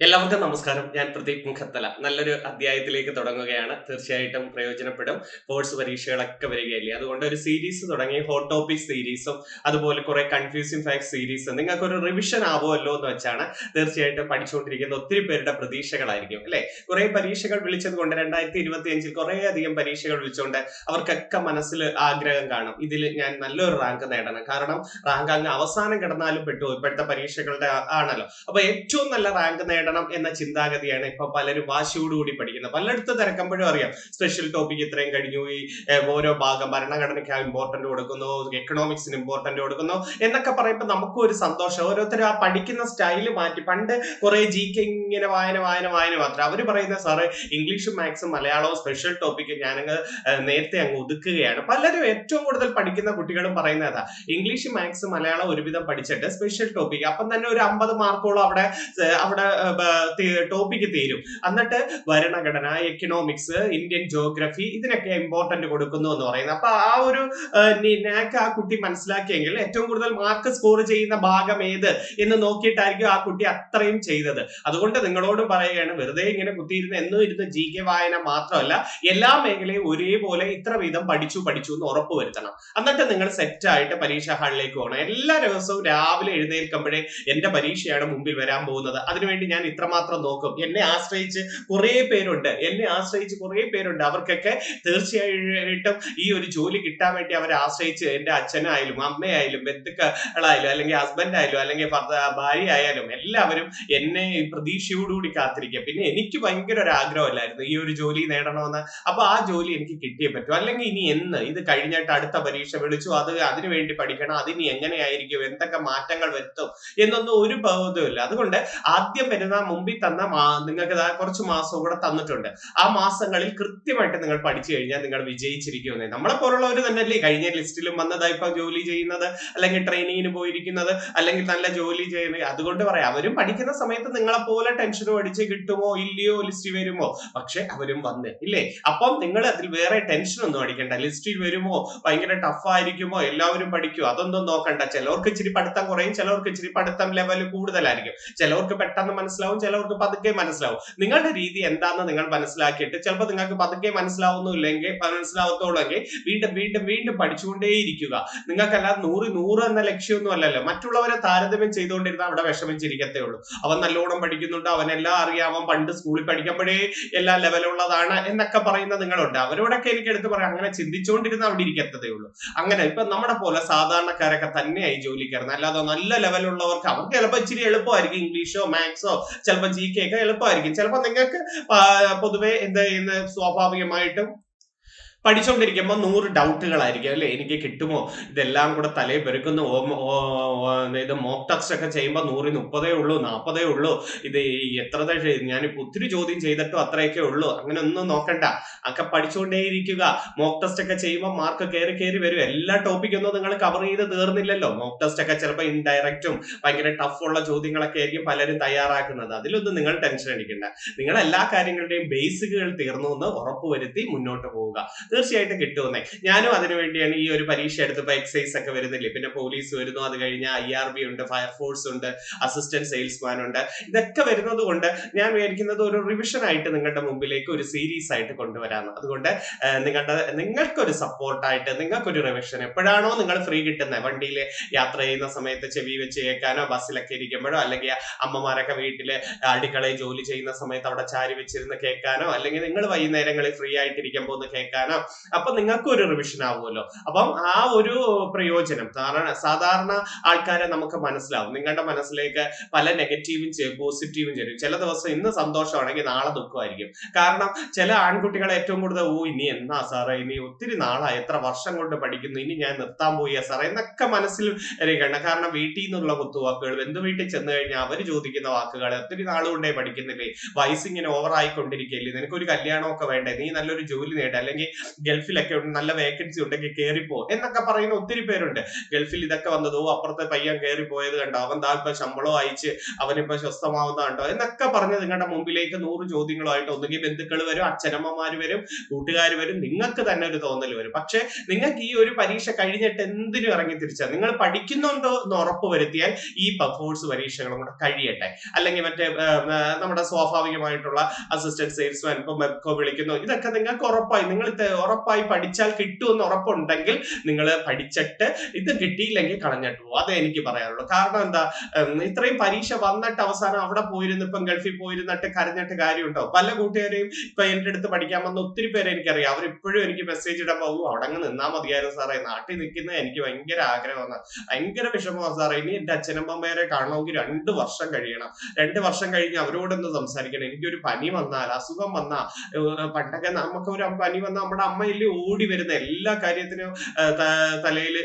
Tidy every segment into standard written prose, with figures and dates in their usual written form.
എല്ലാവർക്കും നമസ്കാരം. ഞാൻ പ്രദീപ് മുഖത്തല. നല്ലൊരു അധ്യായത്തിലേക്ക് തുടങ്ങുകയാണ്. തീർച്ചയായിട്ടും പ്രയോജനപ്പെടും. കോഴ്സ് പരീക്ഷകളൊക്കെ വരികയല്ലേ. അതുകൊണ്ട് ഒരു സീരീസ് തുടങ്ങി. ഹോട്ട് ടോപ്പിക് സീരീസും അതുപോലെ കുറെ കൺഫ്യൂസിംഗ് ഫാക്ട് സീരീസും നിങ്ങൾക്കൊരു റിവിഷൻ ആവുമല്ലോ എന്ന് വെച്ചാണ് തീർച്ചയായിട്ടും പഠിച്ചുകൊണ്ടിരിക്കുന്ന ഒത്തിരി പേരുടെ പ്രതീക്ഷകളായിരിക്കും അല്ലെ. കുറെ പരീക്ഷകൾ വിളിച്ചത് കൊണ്ട് 2025 കുറെ അധികം പരീക്ഷകൾ വിളിച്ചുകൊണ്ട് അവർക്കൊക്കെ മനസ്സിൽ ആഗ്രഹം കാണും. ഇതിൽ ഞാൻ നല്ലൊരു റാങ്ക് നേടണം. കാരണം റാങ്ക് അങ്ങ് അവസാനം കിടന്നാലും പെട്ടു. ഇപ്പോഴത്തെ പരീക്ഷകളുടെ ആണല്ലോ. അപ്പൊ ഏറ്റവും നല്ല റാങ്ക് നേടണം എന്ന ചിന്താഗതിയാണ് ഇപ്പൊ പലരും വാശിയോടുകൂടി പഠിക്കുന്നത്. പലയിടത്ത് തിരക്കുമ്പോഴും അറിയാം സ്പെഷ്യൽ ടോപ്പിക് ഇത്രയും കഴിഞ്ഞു, ഈ ഓരോ ഭാഗം ഭരണഘടനയ്ക്ക് ഇമ്പോർട്ടന്റ് കൊടുക്കുന്നു, എക്കണോമിക്സിന് ഇമ്പോർട്ടന്റ് കൊടുക്കുന്നു എന്നൊക്കെ പറയുമ്പോൾ നമുക്കും ഒരു സന്തോഷം. ഓരോരുത്തർ ആ പഠിക്കുന്ന സ്റ്റൈല് മാറ്റി. പണ്ട് കുറെ ജി കെ ഇങ്ങനെ വായന മാത്രം. അവര് പറയുന്ന സാറ് ഇംഗ്ലീഷും മാത്സും മലയാളവും സ്പെഷ്യൽ ടോപ്പിക്ക് ഞാനങ്ങ് നേരത്തെ അങ്ങ് ഒതുക്കുകയാണ്. പലരും ഏറ്റവും കൂടുതൽ പഠിക്കുന്ന കുട്ടികളും പറയുന്നതാ, ഇംഗ്ലീഷ് മാത്സ് മലയാളം ഒരുവിധം പഠിച്ചിട്ട് സ്പെഷ്യൽ ടോപ്പിക് അപ്പം തന്നെ ഒരു 50 മാർക്കോളം അവിടെ അവിടെ ടോപ്പിക്ക് തീരും. എന്നിട്ട് ഭരണഘടന, എക്കണോമിക്സ്, ഇന്ത്യൻ ജോഗ്രഫി ഇതിനൊക്കെ ഇമ്പോർട്ടന്റ് കൊടുക്കുന്നു എന്ന് പറയുന്നത്. അപ്പൊ ആ ഒരു നാക്ക് ആ കുട്ടി മനസ്സിലാക്കിയെങ്കിൽ ഏറ്റവും കൂടുതൽ മാർക്ക് സ്കോർ ചെയ്യുന്ന ഭാഗം ഏത് എന്ന് നോക്കിയിട്ടായിരിക്കും ആ കുട്ടി അത്രയും ചെയ്തത്. അതുകൊണ്ട് നിങ്ങളോട് പറയുകയാണ്, വെറുതെ ഇങ്ങനെ കുത്തിയിരുന്ന് എന്നും ഇരുന്ന് ജി കെ വായന മാത്രമല്ല, എല്ലാ മേഖലയും ഒരേപോലെ ഇത്ര വീതം പഠിച്ചു എന്ന് ഉറപ്പുവരുത്തണം. എന്നിട്ട് നിങ്ങൾ സെറ്റ് ആയിട്ട് പരീക്ഷാ ഹാളിലേക്ക് പോകണം. എല്ലാ ദിവസവും രാവിലെ എഴുന്നേൽക്കുമ്പോഴേ എന്റെ പരീക്ഷയാണ് മുമ്പിൽ വരാൻ പോകുന്നത്, അതിനുവേണ്ടി ഞാൻ ഇത്രമാത്രം നോക്കും. എന്നെ ആശ്രയിച്ച് കുറെ പേരുണ്ട്. അവർക്കൊക്കെ തീർച്ചയായിട്ടും ഈ ഒരു ജോലി കിട്ടാൻ വേണ്ടി അവരെ ആശ്രയിച്ച് എന്റെ അച്ഛനായാലും അമ്മയായാലും ബന്ധുക്കളായാലും അല്ലെങ്കിൽ ഹസ്ബൻഡ് ആയാലും അല്ലെങ്കിൽ ഭാര്യ ആയാലും എല്ലാവരും എന്നെ പ്രതീക്ഷയോടുകൂടി കാത്തിരിക്കുക. പിന്നെ എനിക്ക് ഭയങ്കര ഒരു ആഗ്രഹമല്ലായിരുന്നു ഈ ഒരു ജോലി നേടണമെന്ന്. അപ്പൊ ആ ജോലി എനിക്ക് കിട്ടിയേ പറ്റൂ. അല്ലെങ്കിൽ ഇനി ഇത് കഴിഞ്ഞിട്ട് അടുത്ത പരീക്ഷ വിളിച്ചു, അതിനു വേണ്ടി പഠിക്കണം, അതിനി എങ്ങനെയായിരിക്കും, എന്തൊക്കെ മാറ്റങ്ങൾ വരുത്തും എന്നൊന്നും ഒരു ബോധവുമില്ല. അതുകൊണ്ട് ആദ്യം വരുന്ന മുമ്പിൽ തന്ന നിങ്ങൾക്ക് കുറച്ച് മാസം കൂടെ തന്നിട്ടുണ്ട്. ആ മാസങ്ങളിൽ കൃത്യമായിട്ട് നിങ്ങൾ പഠിച്ചു കഴിഞ്ഞാൽ നിങ്ങൾ വിജയിച്ചിരിക്കുമെന്നേ. നമ്മളെ പോലുള്ളവർ തന്നെയല്ലേ കഴിഞ്ഞ ലിസ്റ്റിലും വന്നതായി ഇപ്പൊ ജോലി ചെയ്യുന്നത്, അല്ലെങ്കിൽ ട്രെയിനിങ്ങിന് പോയിരിക്കുന്നത്, അല്ലെങ്കിൽ നല്ല ജോലി ചെയ്യുന്നത്. അതുകൊണ്ട് പറയാം, അവരും പഠിക്കുന്ന സമയത്ത് നിങ്ങളെ പോലെ ടെൻഷനും അടിച്ച് കിട്ടുമോ ഇല്ലയോ, ലിസ്റ്റ് വരുമോ, പക്ഷെ അവരും വന്ന് ഇല്ലേ. അപ്പം നിങ്ങൾ അതിൽ വേറെ ടെൻഷൻ ഒന്നും അടിക്കണ്ട. ലിസ്റ്റിൽ വരുമോ, ഭയങ്കര ടഫ് ആയിരിക്കുമോ, എല്ലാവരും പഠിക്കുമോ, അതൊന്നും നോക്കണ്ട. ചിലവർക്ക് ഇച്ചിരി പഠിത്തം കുറയും, ചിലവർക്ക് ഇച്ചിരി പഠിത്തം ലെവൽ കൂടുതലായിരിക്കും. ചിലവർക്ക് പെട്ടെന്ന് മനസ്സിലാവും, ചിലവർക്ക് പതുക്കെ മനസ്സിലാവും. നിങ്ങളുടെ രീതി എന്താണെന്ന് നിങ്ങൾ മനസ്സിലാക്കിയിട്ട് ചിലപ്പോൾ നിങ്ങൾക്ക് പതുക്കെ മനസ്സിലാവത്തുള്ളെങ്കിൽ വീണ്ടും പഠിച്ചുകൊണ്ടേയിരിക്കുക. നിങ്ങൾക്കല്ലാതെ 100 എന്ന ലക്ഷ്യമൊന്നും അല്ലല്ലോ. മറ്റുള്ളവരെ താരതമ്യം ചെയ്തുകൊണ്ടിരുന്ന അവിടെ വിഷമിച്ചിരിക്കത്തേ ഉള്ളൂ. അവൻ നല്ലോണം പഠിക്കുന്നുണ്ട്, അവനെല്ലാം അറിയാം, അവൻ പണ്ട് സ്കൂളിൽ പഠിക്കുമ്പോഴേ എല്ലാ ലെവലുള്ളതാണ് എന്നൊക്കെ പറയുന്ന നിങ്ങളുണ്ട്. അവരോടൊക്കെ എനിക്ക് എടുത്ത് പറയാം, അങ്ങനെ ചിന്തിച്ചുകൊണ്ടിരുന്ന അവിടെ ഇരിക്കത്തതേ ഉള്ളൂ. അങ്ങനെ ഇപ്പൊ നമ്മുടെ പോലെ സാധാരണക്കാരൊക്കെ തന്നെയായി ജോലി കയറുന്നത്. അല്ലാതെ നല്ല ലെവലുള്ളവർക്ക് അവർക്ക് ചിലപ്പോൾ ഇച്ചിരി എളുപ്പമായിരിക്കും. ഇംഗ്ലീഷോ മാത്സോ ചിലപ്പോൾ ജി കെ ഒക്കെ എളുപ്പമായിരിക്കും. ചിലപ്പോൾ നിങ്ങൾക്ക് പൊതുവെ എന്താ ചെയ്യുന്നത്, സ്വാഭാവികമായിട്ടും പഠിച്ചുകൊണ്ടിരിക്കുമ്പോൾ 100 ഡൗട്ടുകളായിരിക്കും അല്ലെ. എനിക്ക് കിട്ടുമോ, ഇതെല്ലാം കൂടെ തലയിൽ പെരുക്കുന്നു, ഇത് മോക്ക് ടെസ്റ്റ് ഒക്കെ ചെയ്യുമ്പോൾ 100 30 ഉള്ളൂ, 40 ഉള്ളൂ, ഇത് എത്ര ഞാനിപ്പോ ഒത്തിരി ചോദ്യം ചെയ്തിട്ടും അത്രയൊക്കെ ഉള്ളൂ. അങ്ങനെ ഒന്നും നോക്കണ്ട, ഒക്കെ പഠിച്ചുകൊണ്ടേയിരിക്കുക. മോക്ക് ടെസ്റ്റ് ഒക്കെ ചെയ്യുമ്പോൾ മാർക്ക് കയറി വരും. എല്ലാ ടോപ്പിക്കൊന്നും നിങ്ങൾ കവർ ചെയ്ത് തീർന്നില്ലല്ലോ. മോക്ക് ടെസ്റ്റ് ഒക്കെ ചിലപ്പോൾ ഇൻഡയറക്റ്റും ഭയങ്കര ടഫ് ഉള്ള ചോദ്യങ്ങളൊക്കെ ആയിരിക്കും പലരും തയ്യാറാക്കുന്നത്. അതിലൊന്നും നിങ്ങൾ ടെൻഷൻ അടിക്കണ്ട. നിങ്ങൾ എല്ലാ കാര്യങ്ങളുടെയും ബേസിക്കുകൾ തീർന്നു എന്ന് ഉറപ്പുവരുത്തി മുന്നോട്ട് പോവുക. തീർച്ചയായിട്ടും കിട്ടുമെന്നേ. ഞാനും അതിനു വേണ്ടിയാണ് ഈ ഒരു പരീക്ഷ എടുത്തപ്പോൾ എക്സൈസ് ഒക്കെ വരുന്നില്ലേ, പിന്നെ പോലീസ് വരുന്നു, അത് കഴിഞ്ഞാൽ IRB ഉണ്ട്, ഫയർഫോഴ്സ് ഉണ്ട്, അസിസ്റ്റന്റ് സെയിൽസ്മാൻ ഉണ്ട്. ഇതൊക്കെ വരുന്നത് കൊണ്ട് ഞാൻ വിചാരിക്കുന്നത് ഒരു റിവിഷൻ ആയിട്ട് നിങ്ങളുടെ മുമ്പിലേക്ക് ഒരു സീരീസ് ആയിട്ട് കൊണ്ടുവരാന്ന്. അതുകൊണ്ട് നിങ്ങൾക്കൊരു സപ്പോർട്ടായിട്ട്, നിങ്ങൾക്കൊരു റിവിഷൻ എപ്പോഴാണോ നിങ്ങൾ ഫ്രീ കിട്ടുന്നത്, വണ്ടിയിൽ യാത്ര ചെയ്യുന്ന സമയത്ത് ചെവി വെച്ച് കേൾക്കാനോ, ബസ്സിലൊക്കെ ഇരിക്കുമ്പോഴോ, അല്ലെങ്കിൽ അമ്മമാരൊക്കെ വീട്ടില് അടുക്കളയിൽ ജോലി ചെയ്യുന്ന സമയത്ത് അവിടെ ചാരി വെച്ചിരുന്ന് കേൾക്കാനോ, അല്ലെങ്കിൽ നിങ്ങൾ വൈകുന്നേരങ്ങളിൽ ഫ്രീ ആയിട്ടിരിക്കുമ്പോൾ ഒന്ന് കേൾക്കാനോ, അപ്പൊ നിങ്ങൾക്ക് ഒരു റിവിഷൻ ആവുമല്ലോ. അപ്പം ആ ഒരു പ്രയോജനം സാധാരണ ആൾക്കാരെ നമുക്ക് മനസ്സിലാവും. നിങ്ങളുടെ മനസ്സിലേക്ക് പല നെഗറ്റീവും പോസിറ്റീവും ചേരും. ചില ദിവസം ഇന്ന് സന്തോഷമാണെങ്കിൽ നാളെ ദുഃഖമായിരിക്കും. കാരണം ചില ആൺകുട്ടികളെ ഏറ്റവും കൂടുതൽ ഇനി എന്നാ സാറേ, ഇനി ഒത്തിരി നാളായി, എത്ര വർഷം കൊണ്ട് പഠിക്കുന്നു, ഇനി ഞാൻ നിർത്താൻ പോയ സാറേ എന്നൊക്കെ മനസ്സിൽ ഇരിക്കണം. കാരണം വീട്ടിൽ നിന്നുള്ള കുത്തുവാക്കുകൾ, ബന്ധു വീട്ടിൽ ചെന്ന് കഴിഞ്ഞാൽ അവർ ചോദിക്കുന്ന വാക്കുകൾ, ഒത്തിരി നാളുകൊണ്ടേ പഠിക്കുന്നില്ലേ, വയസ്സിങ്ങനെ ഓവർ ആയിക്കൊണ്ടിരിക്കുകയല്ലേ, നിനക്കൊരു കല്യാണമൊക്കെ വേണ്ടേ, നീ നല്ലൊരു ജോലി നേട, അല്ലെങ്കിൽ ഗൾഫിലൊക്കെ നല്ല വേക്കൻസി ഉണ്ടെങ്കിൽ കയറിപ്പോ എന്നൊക്കെ പറയുന്ന ഒത്തിരി പേരുണ്ട്. ഗൾഫിൽ ഇതൊക്കെ വന്നതോ അപ്പുറത്തെ പയ്യൻ കയറി പോയത് കണ്ടോ, അവൻ താ ഇപ്പൊ ശമ്പളം അയച്ച് അവനിപ്പോ സ്വസ്ഥമാവുന്ന കണ്ടോ എന്നൊക്കെ പറഞ്ഞ് നിങ്ങളുടെ മുമ്പിലേക്ക് 100 ചോദ്യങ്ങളുമായിട്ട് ഒന്നുകിൽ ബന്ധുക്കൾ വരും, അച്ഛനമ്മമാര് വരും, കൂട്ടുകാർ വരും, നിങ്ങൾക്ക് തന്നെ ഒരു തോന്നൽ വരും. പക്ഷെ നിങ്ങൾക്ക് ഈ ഒരു പരീക്ഷ കഴിഞ്ഞിട്ട് എന്തിനും ഇറങ്ങി തിരിച്ചാൽ നിങ്ങൾ പഠിക്കുന്നുണ്ടോ എന്ന് ഉറപ്പ് വരുത്തിയാൽ ഈ ഫോഴ്സ് പരീക്ഷകളും കൂടെ കഴിയട്ടെ. അല്ലെങ്കിൽ മറ്റേ നമ്മുടെ സ്വാഭാവികമായിട്ടുള്ള അസിസ്റ്റന്റ് സെയിൽസ്മാൻ ഇപ്പൊ മെബ്കോ വിളിക്കുന്നു, ഇതൊക്കെ നിങ്ങൾക്ക് ഉറപ്പായി, നിങ്ങൾ ഉറപ്പായി പഠിച്ചാൽ കിട്ടുമെന്ന് ഉറപ്പുണ്ടെങ്കിൽ നിങ്ങൾ പഠിച്ചിട്ട് ഇത് കിട്ടിയില്ലെങ്കിൽ കളഞ്ഞിട്ട് പോകും. അതേ എനിക്ക് പറയാനുള്ളൂ. കാരണം എന്താ, ഇത്രയും പരീക്ഷ വന്നിട്ട് അവസാനം അവിടെ പോയിരുന്നു ഇപ്പം ഗൾഫിൽ പോയിരുന്നിട്ട് കരഞ്ഞിട്ട് കാര്യമുണ്ടോ? പല കൂട്ടുകാരെയും ഇപ്പൊ എന്റെ അടുത്ത് പഠിക്കാൻ വന്ന ഒത്തിരി പേരെ എനിക്കറിയാം. അവരിപ്പോഴും എനിക്ക് മെസ്സേജ് ഇടാൻ പോകും, അവിടെ അങ്ങ് നിന്നാ മതിയായിരുന്നു സാറേ, നാട്ടിൽ നിൽക്കുന്നത് എനിക്ക് ഭയങ്കര ആഗ്രഹമാണ്, ഭയങ്കര വിഷമമാണ് സാറേ, ഇനി എന്റെ അച്ഛനമ്മമാരെ കാണണമെങ്കിൽ 2 വർഷം കഴിയണം, 2 വർഷം കഴിഞ്ഞ് അവരോടൊന്ന് സംസാരിക്കണം, എനിക്കൊരു പനി വന്നാൽ അസുഖം വന്നാൽ, പണ്ടൊക്കെ നമുക്ക് ഒരു പനി വന്നാൽ നമ്മുടെ അമ്മയില് ഓടി വരുന്ന എല്ലാ കാര്യത്തിനും തലയിൽ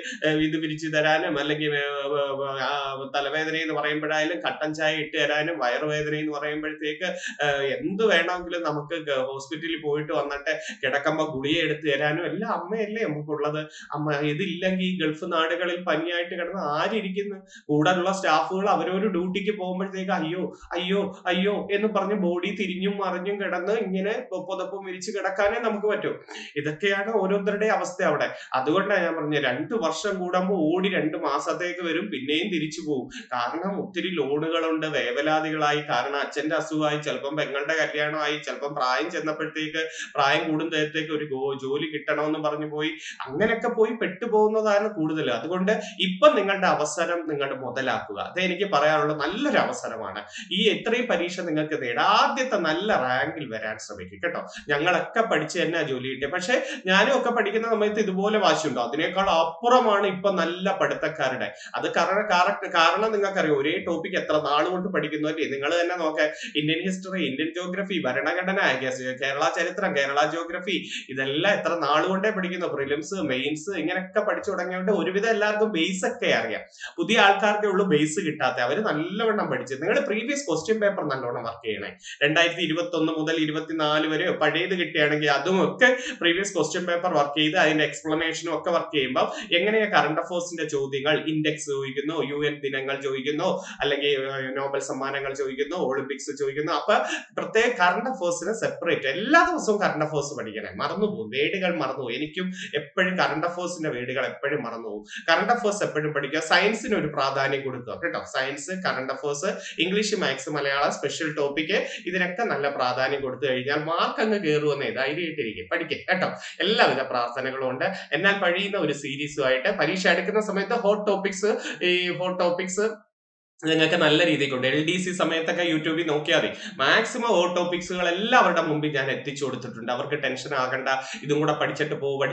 ഇത് വിരിച്ചു തരാനും, അല്ലെങ്കിൽ തലവേദന എന്ന് പറയുമ്പോഴായാലും കട്ടൻ ചായ ഇട്ട് തരാനും, വയറുവേദന എന്ന് പറയുമ്പോഴത്തേക്ക് എന്ത് വേണമെങ്കിലും നമുക്ക് ഹോസ്പിറ്റലിൽ പോയിട്ട് വന്നിട്ട് കിടക്കുമ്പോ ഗുളിക എടുത്തു തരാനും എല്ലാം അമ്മയല്ലേ നമുക്കുള്ളത്. അമ്മ ഇതില്ലെങ്കിൽ ഗൾഫ് നാടുകളിൽ പനിയായിട്ട് കിടന്ന് ആരിയ്ക്കുന്നു? കൂടെയുള്ള സ്റ്റാഫുകൾ അവരൊരു ഡ്യൂട്ടിക്ക് പോകുമ്പോഴത്തേക്ക് അയ്യോ അയ്യോ അയ്യോ എന്ന് പറഞ്ഞ് ബോഡി തിരിഞ്ഞും മറിഞ്ഞും കിടന്ന് ഇങ്ങനെ പുതപ്പും വിരിച്ച് കിടക്കാനേ നമുക്ക് പറ്റൂ. ഇതൊക്കെയാണ് ഓരോരുത്തരുടെ അവസ്ഥ അവിടെ. അതുകൊണ്ടാണ് ഞാൻ പറഞ്ഞത് 2 വർഷം കൂടുമ്പോൾ ഓടി 2 മാസത്തേക്ക് വരും, പിന്നെയും തിരിച്ചു പോകും. കാരണം ഒത്തിരി ലോണുകളുണ്ട്, വേവലാതികളായി, കാരണം അച്ഛന്റെ അസുഖമായി, ചിലപ്പം പെങ്ങളുടെ കല്യാണമായി, ചിലപ്പം പ്രായം ചെന്നപ്പോഴത്തേക്ക് പ്രായം കൂടുമ്പോഴത്തേക്ക് ഒരു ജോലി കിട്ടണമെന്ന് പറഞ്ഞു പോയി, അങ്ങനെയൊക്കെ പോയി പെട്ടുപോകുന്നതാണ് കൂടുതൽ. അതുകൊണ്ട് ഇപ്പം നിങ്ങളുടെ അവസരം നിങ്ങളുടെ മുതലാക്കുക. അതേ എനിക്ക് പറയാനുള്ള നല്ലൊരു അവസരമാണ്. ഈ എത്രയും പരീക്ഷ നിങ്ങൾക്ക് നേടാം, ആദ്യത്തെ നല്ല റാങ്കിൽ വരാൻ ശ്രമിക്കും കേട്ടോ. ഞങ്ങളൊക്കെ പഠിച്ച് തന്നെ ജോലി കിട്ടിയത്. പക്ഷെ ഞാനും ഒക്കെ പഠിക്കുന്ന സമയത്ത് ഇതുപോലെ വാശിയുണ്ടോ? അതിനേക്കാൾ അപ്പുറമാണ് ഇപ്പൊ നല്ല പഠിത്തക്കാരുടെ. അത് കാരണം നിങ്ങൾക്കറിയാം, ഒരേ ടോപ്പിക് എത്ര നാളുകൊണ്ട് പഠിക്കുന്നു അല്ലേ? നിങ്ങൾ തന്നെ നോക്കാം, ഇന്ത്യൻ ഹിസ്റ്ററി, ഇന്ത്യൻ ജോഗ്രഫി, ഭരണഘടന, കേരള ചരിത്രം, കേരള ജോഗ്രഫി, ഇതെല്ലാം എത്ര നാളുകൊണ്ടേ പഠിക്കുന്നു. പ്രിലിംസ്, മെയിൻസ് ഇങ്ങനെയൊക്കെ പഠിച്ചു തുടങ്ങിയോണ്ട് ഒരുവിധം എല്ലാവർക്കും ബേസ് ഒക്കെ അറിയാം. പുതിയ ആൾക്കാർക്കേ ഉള്ളൂ ബേസ് കിട്ടാത്ത. അവര് നല്ലവണ്ണം പഠിച്ചു. നിങ്ങൾ പ്രീവിയസ് ക്വസ്റ്റ്യൻ പേപ്പർ നല്ലോണം വർക്ക് ചെയ്യണേ. 2021 മുതൽ 24 വരെ പഴയത് കിട്ടുകയാണെങ്കിൽ അതും ഒക്കെ പ്രീവിയസ് ക്വസ്റ്റ്യൻ പേപ്പർ വർക്ക് ചെയ്ത് അതിന്റെ എക്സ്പ്ലനേഷനും ഒക്കെ വർക്ക് ചെയ്യുമ്പോൾ എങ്ങനെയാ കറണ്ട് അഫയേഴ്സിന്റെ ചോദ്യങ്ങൾ, ഇൻഡെക്സ് ചോദിക്കുന്നു, UN ദിനങ്ങൾ ചോദിക്കുന്നു, അല്ലെങ്കിൽ നോബൽ സമ്മാനങ്ങൾ ചോദിക്കുന്നു, ഒളിമ്പിക്സ് ചോദിക്കുന്നു. അപ്പൊ പ്രത്യേക കറണ്ട് അഫയേഴ്സിന് സെപ്പറേറ്റ് എല്ലാ ദിവസവും കറണ്ട് അഫയേഴ്സ് പഠിക്കണേ. മറന്നുപോകും, വേർഡുകൾ മറന്നുപോകും. എനിക്കും എപ്പോഴും കറണ്ട് അഫയേഴ്സിന്റെ വേർഡുകൾ എപ്പോഴും മറന്നുപോകും. കറണ്ട് അഫയേഴ്സ് എപ്പോഴും പഠിക്കുക. സയൻസിന് ഒരു പ്രാധാന്യം കൊടുക്കുക കേട്ടോ. Science, current affairs, English, maths, Malayalam, special topic, ഇതിനൊക്കെ നല്ല പ്രാധാന്യം കൊടുത്തു കഴിഞ്ഞാൽ മാർക്ക് അങ്ങ് കയറുമെന്നേ. ധൈര്യമായിട്ടിരിക്കും, പഠിക്കും കേട്ടോ. എല്ലാവിധ പ്രാർത്ഥനകളും ഉണ്ട്. എന്നാൽ കഴിയുന്ന ഒരു സീരീസുമായിട്ട് പരീക്ഷ എടുക്കുന്ന സമയത്ത് ഹോട്ട് ടോപ്പിക്സ് നിങ്ങൾക്ക് നല്ല രീതിക്കുണ്ട്. LDC സമയത്തൊക്കെ യൂട്യൂബിൽ നോക്കിയാൽ മതി. മാക്സിമം ഓ ടോപ്പിക്സുകൾ എല്ലാവരുടെ മുമ്പിൽ ഞാൻ എത്തിച്ചു കൊടുത്തിട്ടുണ്ട്. അവർക്ക് ടെൻഷൻ ആകണ്ട, ഇതും കൂടെ പഠിച്ചിട്ട് പോകും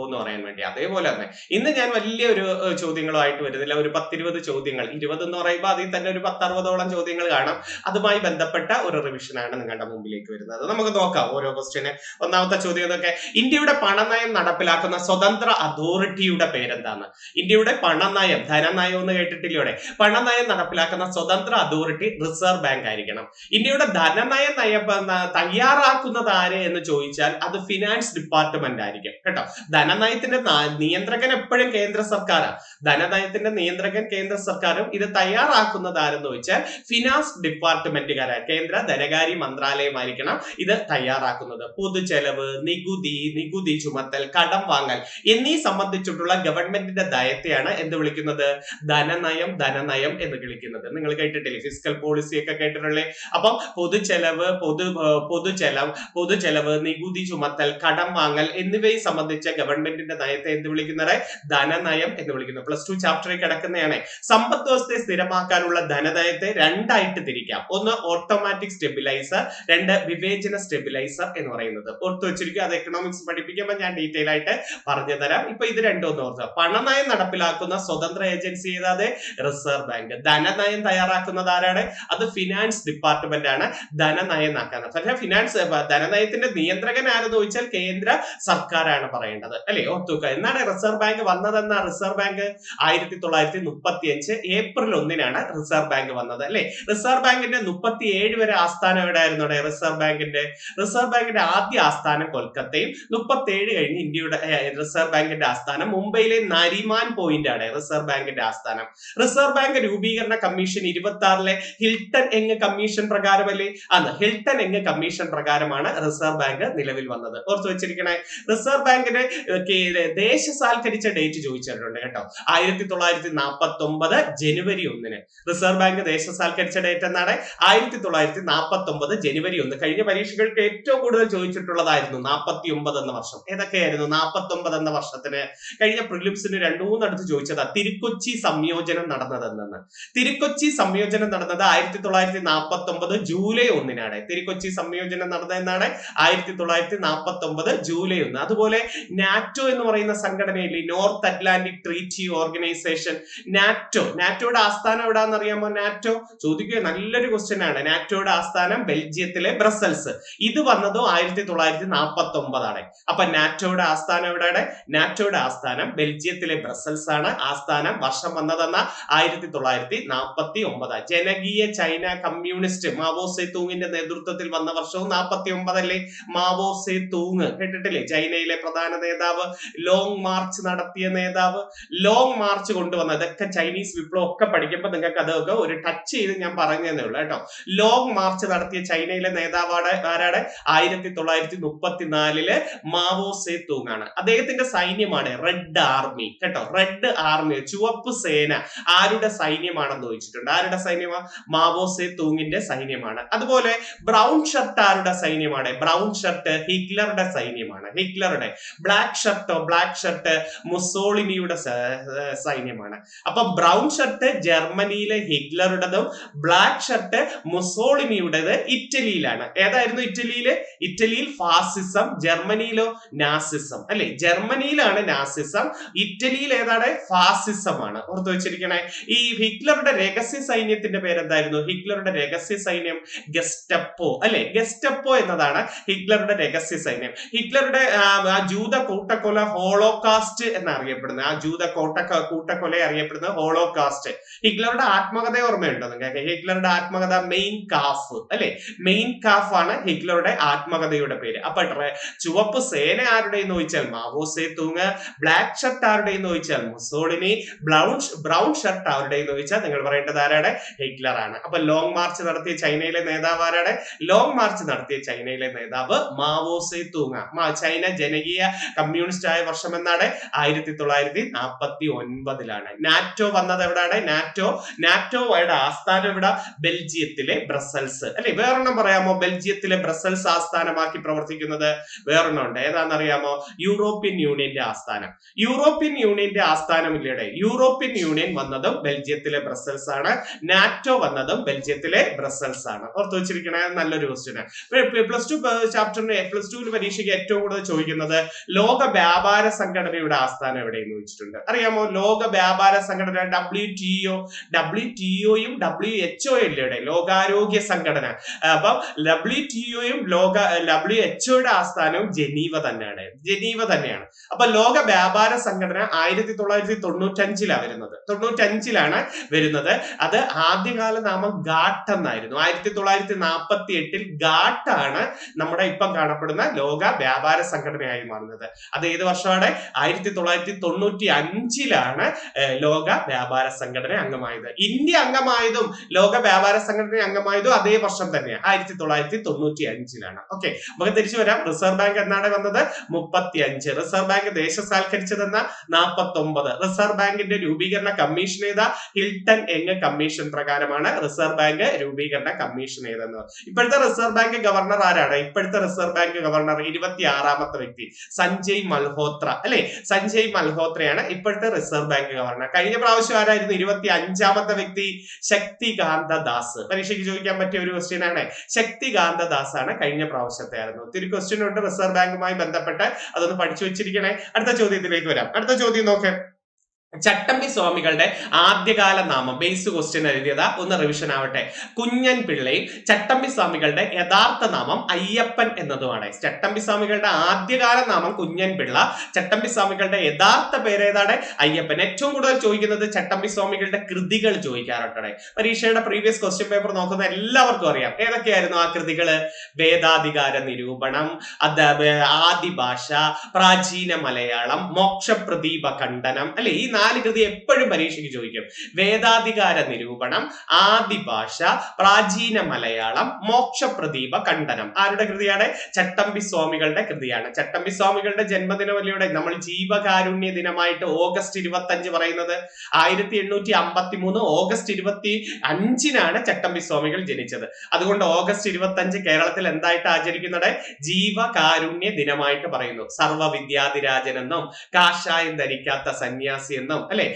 എന്ന് പറയാൻ വേണ്ടി. അതേപോലെ തന്നെ ഇന്ന് ഞാൻ വലിയൊരു ചോദ്യങ്ങളുമായിട്ട് വരുന്നില്ല. ഒരു 10-20 ചോദ്യങ്ങൾ, 20 എന്ന് പറയുമ്പോൾ അതിൽ തന്നെ ഒരു 10-60ഓളം ചോദ്യങ്ങൾ കാണാം. അതുമായി ബന്ധപ്പെട്ട ഒരു റിവിഷനാണ് നിങ്ങളുടെ മുമ്പിലേക്ക് വരുന്നത്. നമുക്ക് നോക്കാം ഓരോ ക്വസ്റ്റ്യന്. ഒന്നാമത്തെ ചോദ്യം ഇതൊക്കെ, ഇന്ത്യയുടെ പണനയം നടപ്പിലാക്കുന്ന സ്വതന്ത്ര അതോറിറ്റിയുടെ പേരെന്താണ്? ഇന്ത്യയുടെ പണനയം, ധനനയം എന്ന് കേട്ടിട്ടില്ലേ? പണനയം നടപ്പിലാക്കുന്ന സ്വതന്ത്ര അതോറിറ്റി റിസർവ് ബാങ്ക് ആയിരിക്കണം. ഇന്ത്യയുടെ ധനനയം തയ്യാറാക്കുന്നത് ആര് എന്ന് ചോദിച്ചാൽ അത് ഫിനാൻസ് ഡിപ്പാർട്ട്മെന്റ് ആയിരിക്കും കേട്ടോ. ധനനയത്തിന്റെ നിയന്ത്രകൻ എപ്പോഴും കേന്ദ്ര സർക്കാരാണ്. ധനനയത്തിന്റെ നിയന്ത്രകൻ കേന്ദ്ര സർക്കാരും ഇത് തയ്യാറാക്കുന്നത് ആരെന്ന് ചോദിച്ചാൽ ഫിനാൻസ് ഡിപ്പാർട്ട്മെന്റുകാരായ കേന്ദ്ര ധനകാര്യ മന്ത്രാലയമായിരിക്കണം ഇത് തയ്യാറാക്കുന്നത്. പൊതുചെലവ്, നികുതി ചുമത്തൽ, കടം വാങ്ങൽ എന്നീ സംബന്ധിച്ചിട്ടുള്ള ഗവൺമെന്റിന്റെ നയത്തെയാണ് എന്ത് വിളിക്കുന്നത്? ധനനയം എന്ന് വിളിക്കുന്നത്. നിങ്ങൾ കേട്ടിട്ടില്ലേ? ഫിസ്ക്കൽ പോളിസി ഒക്കെ കേട്ടിട്ടുള്ളേ. അപ്പം പൊതുചെലവ്, നികുതി ചുമത്തൽ, കടം വാങ്ങൽ എന്നിവയെ സംബന്ധിച്ച ഗവൺമെന്റിന്റെ നയത്തെ എന്ത് വിളിക്കുന്നത്? ധനനയം എന്ന് വിളിക്കുന്നു. +2 ചാപ്റ്ററിൽ കിടക്കുന്നതാണ്. സമ്പദ് വ്യവസ്ഥയെ സ്ഥിരമാക്കാനുള്ള ധനനയത്തെ രണ്ടായിട്ട് തിരിക്കാം. ഒന്ന് ഓട്ടോമാറ്റിക് സ്റ്റെബിലൈസർ, 2 വിവേചന സ്റ്റെബിലൈസർ എന്ന് പറയുന്നത്. ഓർത്തു വെച്ചിരിക്കും. അത് എക്കണോമിക്സ് പഠിപ്പിക്കുമ്പോൾ ഞാൻ ഡീറ്റെയിൽ ആയിട്ട് പറഞ്ഞു തരാം. ഇപ്പൊ ഇത് രണ്ടും ഒന്ന് ഓർക്കുക. പണനയം നടപ്പിലാക്കുന്ന സ്വതന്ത്ര ഏജൻസി ഏതാതെ? Reserve bank. ധനനയം ധനനയം തയ്യാറാക്കുന്നത് ആരാണ്? അത് ഫിനാൻസ് ഡിപ്പാർട്ട്മെന്റ് ആണ് ധനനയം ആക്കുന്നത്. പക്ഷേ ധനനയത്തിന്റെ നിയന്ത്രകൻ ആരെന്ന് ചോദിച്ചാൽ കേന്ദ്ര സർക്കാരാണ് പറയേണ്ടത് അല്ലെ? ഓർത്തുക. എന്നാണ് റിസർവ് ബാങ്ക് വന്നതെന്ന റിസർവ് ബാങ്ക് 1935 ഏപ്രിൽ 1-നാണ് റിസർവ് ബാങ്ക് വന്നത് അല്ലെ? റിസർവ് ബാങ്കിന്റെ 37 വരെ ആസ്ഥാനം എവിടെയായിരുന്നു? റിസർവ് ബാങ്കിന്റെ ആദ്യ ആസ്ഥാനം കൊൽക്കത്തയും 37 കഴിഞ്ഞ് ഇന്ത്യയുടെ റിസർവ് ബാങ്കിന്റെ ആസ്ഥാനം മുംബൈയിലെ നരിമാൻ പോയിന്റ് ആണ് റിസർവ് ബാങ്കിന്റെ ആസ്ഥാനം. റിസർവ് ബാങ്ക് രൂപീകരണ കമ്മീഷൻ 26-ലെ ഹിൽട്ടൺ യങ് കമ്മീഷൻ പ്രകാരമല്ലേ? ഹിൽട്ടൺ യങ് കമ്മീഷൻ പ്രകാരമാണ് റിസർവ് ബാങ്ക് നിലവിൽ വന്നത്. ഓർത്തു വെച്ചിരിക്കണേ. റിസർവ് ബാങ്കിന് ദേശസാൽക്കരിച്ച ഡേറ്റ് ചോദിച്ചിട്ടുണ്ട് കേട്ടോ. 1949 ജനുവരി 1-ന് റിസർവ് ബാങ്ക് ദേശസാൽക്കരിച്ച ഡേറ്റ് എന്നാണ്? 1949 ജനുവരി 1. കഴിഞ്ഞ പരീക്ഷകൾക്ക് ഏറ്റവും കൂടുതൽ ചോദിച്ചിട്ടുള്ളതായിരുന്നു 49 എന്ന വർഷം. ഏതൊക്കെയായിരുന്നു 49 എന്ന വർഷത്തിന്? കഴിഞ്ഞ പ്രിലിംസിന് 2-3 അടുത്ത് ചോദിച്ചതാ. തിരുക്കൊച്ചി സംയോജനം നടന്നതെന്നാണ്. തിരുക്കൊച്ചി സംയോജനം നടന്നത് 1949 ജൂലൈ 1-നാണ്. തിരുക്കൊച്ചി സംയോജനം നടന്നതെന്നാണ് 1949 ജൂലൈ 1. അതുപോലെ നാറ്റോ എന്ന് പറയുന്ന സംഘടനയില്ലേ, നോർത്ത് അറ്റ്ലാന്റിക് ട്രീറ്റി ഓർഗനൈസേഷൻ, നാറ്റോയുടെ ആസ്ഥാനം എവിടാന്ന് അറിയാമോ? നാറ്റോ ചോദിക്കുക, നല്ലൊരു ക്വസ്റ്റ്യൻ ആണ്. നാറ്റോയുടെ ആസ്ഥാനം ബെൽജിയത്തിലെ ബ്രസൽസ്. ഇത് വന്നതും 1949 ആണ്. അപ്പൊ നാറ്റോയുടെ ആസ്ഥാനം എവിടെയാണ്? നാറ്റോയുടെ ആസ്ഥാനം ബെൽജിയത്തിലെ ബ്രസൽസ് ആണ്. ആസ്ഥാനം വർഷം വന്നതെന്ന 1949. ജനകീയ ചൈന കമ്മ്യൂണിസ്റ്റ് മാവോ സേ തൂങ്ങിന്റെ നേതൃത്വത്തിൽ വന്ന വർഷവും 49 അല്ലേ? മാവോ സേ തൂങ് കേട്ടിട്ടില്ലേ? ചൈനയിലെ പ്രധാന നേതാവ്, ലോങ് മാർച്ച് നടത്തിയ നേതാവ്, ലോങ് മാർച്ച് കൊണ്ടുവന്ന, ഇതൊക്കെ ചൈനീസ് വിപ്ലവം ഒക്കെ പഠിക്കുമ്പോൾ നിങ്ങൾക്ക് അതൊക്കെ ഒരു ടച്ച് ചെയ്ത് ഞാൻ പറഞ്ഞതേ ഉള്ളൂ കേട്ടോ. ലോങ് മാർച്ച് നടത്തിയ ചൈനയിലെ നേതാവാണ് ആരാണ്? 1934 മാവോ സേ തൂങ് ആണ്. അദ്ദേഹത്തിന്റെ സൈന്യമാണ് റെഡ് ആർമി കേട്ടോ. റെഡ് ആർമി, ചുവപ്പ് സേന ആരുടെ സൈന്യമാണെന്ന് ചോദിച്ചിട്ടുണ്ട്. ആരുടെ സൈന്യമാണ്? Mao say തൂങ്ങിന്റെ സൈന്യമാണ്. അതുപോലെ ബ്രൗൺ ഷർട്ട് ആരുടെ സൈന്യമാണ്? ബ്രൗൺ ഷർട്ട് ഹിറ്റ്ലറുടെ സൈന്യമാണ്. ഹിറ്റ്ലറുടെ. ബ്ലാക്ക് ഷർട്ട് മുസോളിനിയുടെ സൈന്യമാണ്. അപ്പൊ ബ്രൗൺ ഷർട്ട് ജർമ്മനിയിലെ ഹിറ്റ്ലറുടേതും ബ്ലാക്ക് ഷർട്ട് മുസോളിനിയുടേത് ഇറ്റലിയിലാണ്. ഏതായിരുന്നു ഇറ്റലിയിൽ ഫാസിസം, ജർമ്മനിയിലോ നാസിസം അല്ലെ? ജർമ്മനിയിലാണ് നാസിസം, ഇറ്റലിയിൽ ഏതാണ്? ഫാസിസം ആണ്. ഓർത്തു വെച്ചിരിക്കണേ. ഈ ഹിറ്റ്ലറുടെ രഹസ്യ സൈന്യത്തിന്റെ പേരെന്തായിരുന്നു? ഹിറ്റ്ലറുടെ രഹസ്യ സൈന്യം ഗെസ്റ്റപ്പോ അല്ലെ? ഗെസ്റ്റപ്പോ എന്നതാണ് ഹിറ്റ്ലറുടെ രഹസ്യ സൈന്യം. ഹിറ്റ്ലറുടെ ജൂത കൂട്ടക്കൊല ഹോളോകാസ്റ്റ് എന്നറിയപ്പെടുന്നത്, ആ ജൂത കൂട്ടക്കൊല അറിയപ്പെടുന്നത് ഹോളോകാസ്റ്റ്. ഹിറ്റ്ലറുടെ ആത്മകഥ ഓർമ്മയുണ്ടോ നിങ്ങൾക്ക്? ഹിറ്റ്ലറുടെ ആത്മകഥ മെയിൻ കാഫ് അല്ലെ? മെയിൻ കാഫ് ആണ് ഹിറ്റ്ലറുടെ ആത്മകഥയുടെ പേര്. അപ്പൊ ചുവപ്പ് സേന ആരുടെയെന്ന് ചോദിച്ചാൽ മാവോ സേ തൂങ്, ബ്ലാക്ക് ഷർട്ട് ആരുടെയെന്ന് ചോദിച്ചാൽ മുസോളിനി, ബ്രൗൺ ഷർട്ട് ആരുടെയെന്ന് ചോദിച്ചാൽ നിങ്ങൾ പറയേണ്ടത് ആരാണ്? ഹിറ്റ്ലർ ആണ്. അപ്പൊ ലോങ് മാർച്ച് നടത്തിയ ചൈനയിലെ നേതാവ് ആരാണ്? ലോങ് മാർച്ച് നടത്തിയ ചൈനയിലെ നേതാവ് മാവോ സേ തൂങ്. ചൈന ജനകീയ കമ്മ്യൂണിസ്റ്റ് ആയ വർഷം എന്നാണ്? 1949-ലാണ്. നാറ്റോ വന്നത് എവിടാണ്? നാറ്റോയുടെ ആസ്ഥാനം എവിടെ? ബെൽജിയത്തിലെ ബ്രസൽസ് അല്ലെ? വേറൊന്നും പറയാമോ? ബെൽജിയത്തിലെ ബ്രസൽസ് ആസ്ഥാനമാക്കി പ്രവർത്തിക്കുന്നത് വേറൊന്നും ഉണ്ട്. ഏതാണെന്നറിയാമോ? യൂറോപ്യൻ യൂണിയന്റെ ആസ്ഥാനം. യൂറോപ്യൻ യൂണിയന്റെ ആസ്ഥാനം ഇല്ലേടെ? യൂറോപ്യൻ യൂണിയൻ വന്നതും ബെൽജിയത്തിലെ ബ്രസൽസ് ആണ്. നാറ്റോ വന്നതും ബെൽജിയത്തിലെ ബ്രസൽസ് ആണ്. ഓർത്തു വെച്ചിരിക്കണേ. നല്ലൊരു ക്വസ്റ്റ്യൻ. പ്ലസ് ടു ചാപ്റ്ററിന് പ്ലസ് ടു പരീക്ഷയ്ക്ക് ഏറ്റവും കൂടുതൽ ചോദിക്കുന്നത് ലോക വ്യാപാര സംഘടനയുടെ ആസ്ഥാനം എവിടെയെന്ന് ചോദിച്ചിട്ടുണ്ട്. അറിയാമോ? ലോക വ്യാപാര സംഘടന WTO-യും WHO ഇല്ലേ? ലോകാരോഗ്യ സംഘടന. അപ്പൊ WTO-യും WHO-യുടെ ആസ്ഥാനവും ജനീവ തന്നെയാണ്. അപ്പൊ ലോക വ്യാപാര സംഘടന 1995-ലാണ് വരുന്നത്. 95-ലാണ് വരുന്നത്. അത് ആദ്യകാല നാമം ഗാട്ട് എന്നായിരുന്നു. 1948-ൽ ഗാട്ട് ആണ് നമ്മുടെ ഇപ്പം കാണപ്പെടുന്ന ലോക വ്യാപാര സംഘടനയായി മാറുന്നത്. അത് ഏത് വർഷമാണ്? 1995-ലാണ് ലോക വ്യാപാര സംഘടന അംഗമായത്. ഇന്ത്യ അംഗമായതും ലോക വ്യാപാര സംഘടന അംഗമായതും അതേ വർഷം തന്നെയാണ്, 1995-ലാണ്. ഓക്കെ, നമുക്ക് തിരിച്ചു വരാം. റിസർവ് ബാങ്ക് എന്നാണ് വന്നത്? 35. Reserve bank ദേശസാൽക്കരിച്ചതെന്ന 49. റിസർവ് ബാങ്കിന്റെ രൂപീകരണ കമ്മീഷൻ ഏതാ? ഹിൽട്ടൺ യങ് കമ്മീഷൻ പ്രകാരമാണ് റിസർവ് ബാങ്ക് രൂപീകരണ കമ്മീഷൻ ഏതെന്നത്. ഇപ്പോഴത്തെ റിസർവ് ബാങ്ക് ഗവർണർ ആരാണ്? ഇപ്പോഴത്തെ റിസർവ് ബാങ്ക് ഗവർണർ 26-ാമത്തെ വ്യക്തി സഞ്ജയ് മൽഹോത്ര അല്ലെ? സഞ്ജയ് മൽഹോത്രയാണ് ഇപ്പോഴത്തെ റിസർവ് ബാങ്ക് ഗവർണർ. കഴിഞ്ഞ പ്രാവശ്യം ആരായിരുന്നു 25-ാമത്തെ വ്യക്തി? ശക്തികാന്ത ദാസ്. പരീക്ഷയ്ക്ക് ചോദിക്കാൻ പറ്റിയ ഒരു ക്വസ്റ്റ്യൻ ആണ്. ശക്തികാന്ത ദാസ് ആണ് കഴിഞ്ഞ പ്രാവശ്യത്തെ ആയിരുന്നു. ഒത്തിരി ക്വസ്റ്റ്യൻ ഉണ്ട് റിസർവ് ബാങ്കുമായി ബന്ധപ്പെട്ട്, അതൊന്ന് പഠിച്ചു വെച്ചിരിക്കണേ. അടുത്ത ചോദ്യത്തിലേക്ക് വരാം. അടുത്ത ചോദ്യം നോക്ക്. ചട്ടമ്പി സ്വാമികളുടെ ആദ്യകാല നാമം ബേസ് ക്വസ്റ്റ്യൻ എഴുതിയതാ, ഒന്ന് റിവിഷൻ ആവട്ടെ. കുഞ്ഞൻ പിള്ളയും ചട്ടമ്പി സ്വാമികളുടെ യഥാർത്ഥ നാമം അയ്യപ്പൻ എന്നതുമാണ്. ചട്ടമ്പി സ്വാമികളുടെ ആദ്യകാല നാമം കുഞ്ഞൻ പിള്ള, ചട്ടമ്പി സ്വാമികളുടെ യഥാർത്ഥ പേരേതാണ് അയ്യപ്പൻ. ഏറ്റവും കൂടുതൽ ചോദിക്കുന്നത് ചട്ടമ്പി സ്വാമികളുടെ കൃതികൾ ചോദിക്കാറുണ്ട്. പരീക്ഷയുടെ പ്രീവിയസ് ക്വസ്റ്റ്യൻ പേപ്പർ നോക്കുന്ന എല്ലാവർക്കും അറിയാം ഏതൊക്കെയായിരുന്നു ആ കൃതികള്. വേദാധികാര നിരൂപണം, ആദിഭാഷ, പ്രാചീന മലയാളം, മോക്ഷപ്രദീപ ഖണ്ഡനം അല്ലെ. ഈ 4 കൃതി എപ്പോഴും പരീക്ഷയ്ക്ക് ചോദിക്കും. വേദാധികാര നിരൂപണം, ആദിഭാഷ, പ്രാചീന മലയാളം, മോക്ഷപ്രദീപ ഖണ്ഡനം. ആരുടെ കൃതിയാണ്? ചട്ടമ്പി സ്വാമികളുടെ കൃതിയാണ്. ചട്ടമ്പി സ്വാമികളുടെ ജന്മദിനമല്ലയുടെ നമ്മൾ ജീവകാരുണ്യ ദിനമായിട്ട് ഓഗസ്റ്റ് 25 പറയുന്നത്. 1853 ഓഗസ്റ്റ് 25-നാണ് ചട്ടമ്പി സ്വാമികൾ ജനിച്ചത്. അതുകൊണ്ട് ഓഗസ്റ്റ് 25 കേരളത്തിൽ എന്തായിട്ട് ആചരിക്കുന്നത്? ജീവകാരുണ്യ ദിനമായിട്ട് പറയുന്നു. സർവ്വ വിദ്യാധിരാജൻ എന്നും കാഷായം ധരിക്കാത്ത സന്യാസി എന്നും അല്ലെ,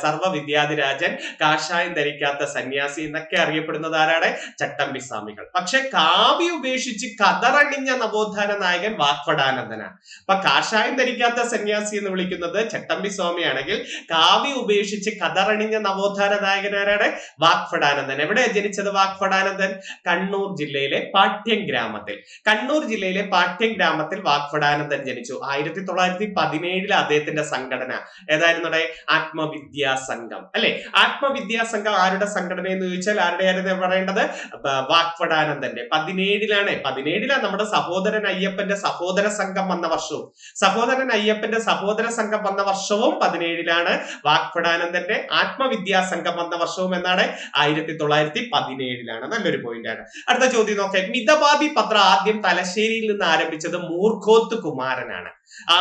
സർവ്വ വിദ്യാധിരാജൻ, കാഷായം ധരിക്കാത്ത സന്യാസി എന്നൊക്കെ അറിയപ്പെടുന്നത് ആരാണ്? ചട്ടമ്പി സ്വാമികൾ. പക്ഷെ കാവ്യ ഉപേക്ഷിച്ച് കതറണിഞ്ഞ നവോത്ഥാന നായകൻ വാഗ്ഭടാനന്ദനാണ്. അപ്പൊ കാഷായം ധരിക്കാത്ത സന്യാസി എന്ന് വിളിക്കുന്നത് ചട്ടമ്പി സ്വാമിയാണെങ്കിൽ കാവ്യ ഉപേക്ഷിച്ച് കതറണിഞ്ഞ നവോത്ഥാന നായകൻ ആരാണ്? വാഗ്ഭടാനന്ദൻ. എവിടെ ജനിച്ചത് വാഗ്ഭടാനന്ദൻ? കണ്ണൂർ ജില്ലയിലെ പാട്യം ഗ്രാമത്തിൽ. കണ്ണൂർ ജില്ലയിലെ പാട്യം ഗ്രാമത്തിൽ വാഗ്ഭടാനന്ദൻ ജനിച്ചു. 1917 അദ്ദേഹത്തിന്റെ സംഘടന ഏതായിരുന്നു? ആത്മവിദ്യാ സംഘം അല്ലെ. ആത്മവിദ്യാ സംഘം ആരുടെ സംഘടന എന്ന് ചോദിച്ചാൽ ആരുടെയായിരുന്നു പറയേണ്ടത്? വാഗ്ഭടാനന്ദന്റെ. 17-ലാണ് നമ്മുടെ സഹോദരൻ അയ്യപ്പന്റെ സഹോദര സംഘം വന്ന വർഷവും, സഹോദരൻ അയ്യപ്പന്റെ സഹോദര സംഘം വന്ന വർഷവും 17-ലാണ്. വാഗ്ഭടാനന്ദന്റെ ആത്മവിദ്യാ സംഘം വന്ന വർഷവും എന്നാണ്? 1917-ലാണ്. നല്ലൊരു പോയിന്റ് ആണ്. അടുത്ത ചോദ്യം നോക്കാം. മിതവാദി പത്രം ആദ്യം തലശ്ശേരിയിൽ നിന്ന് ആരംഭിച്ചത് മൂർഖോത്ത് കുമാരനാണ്.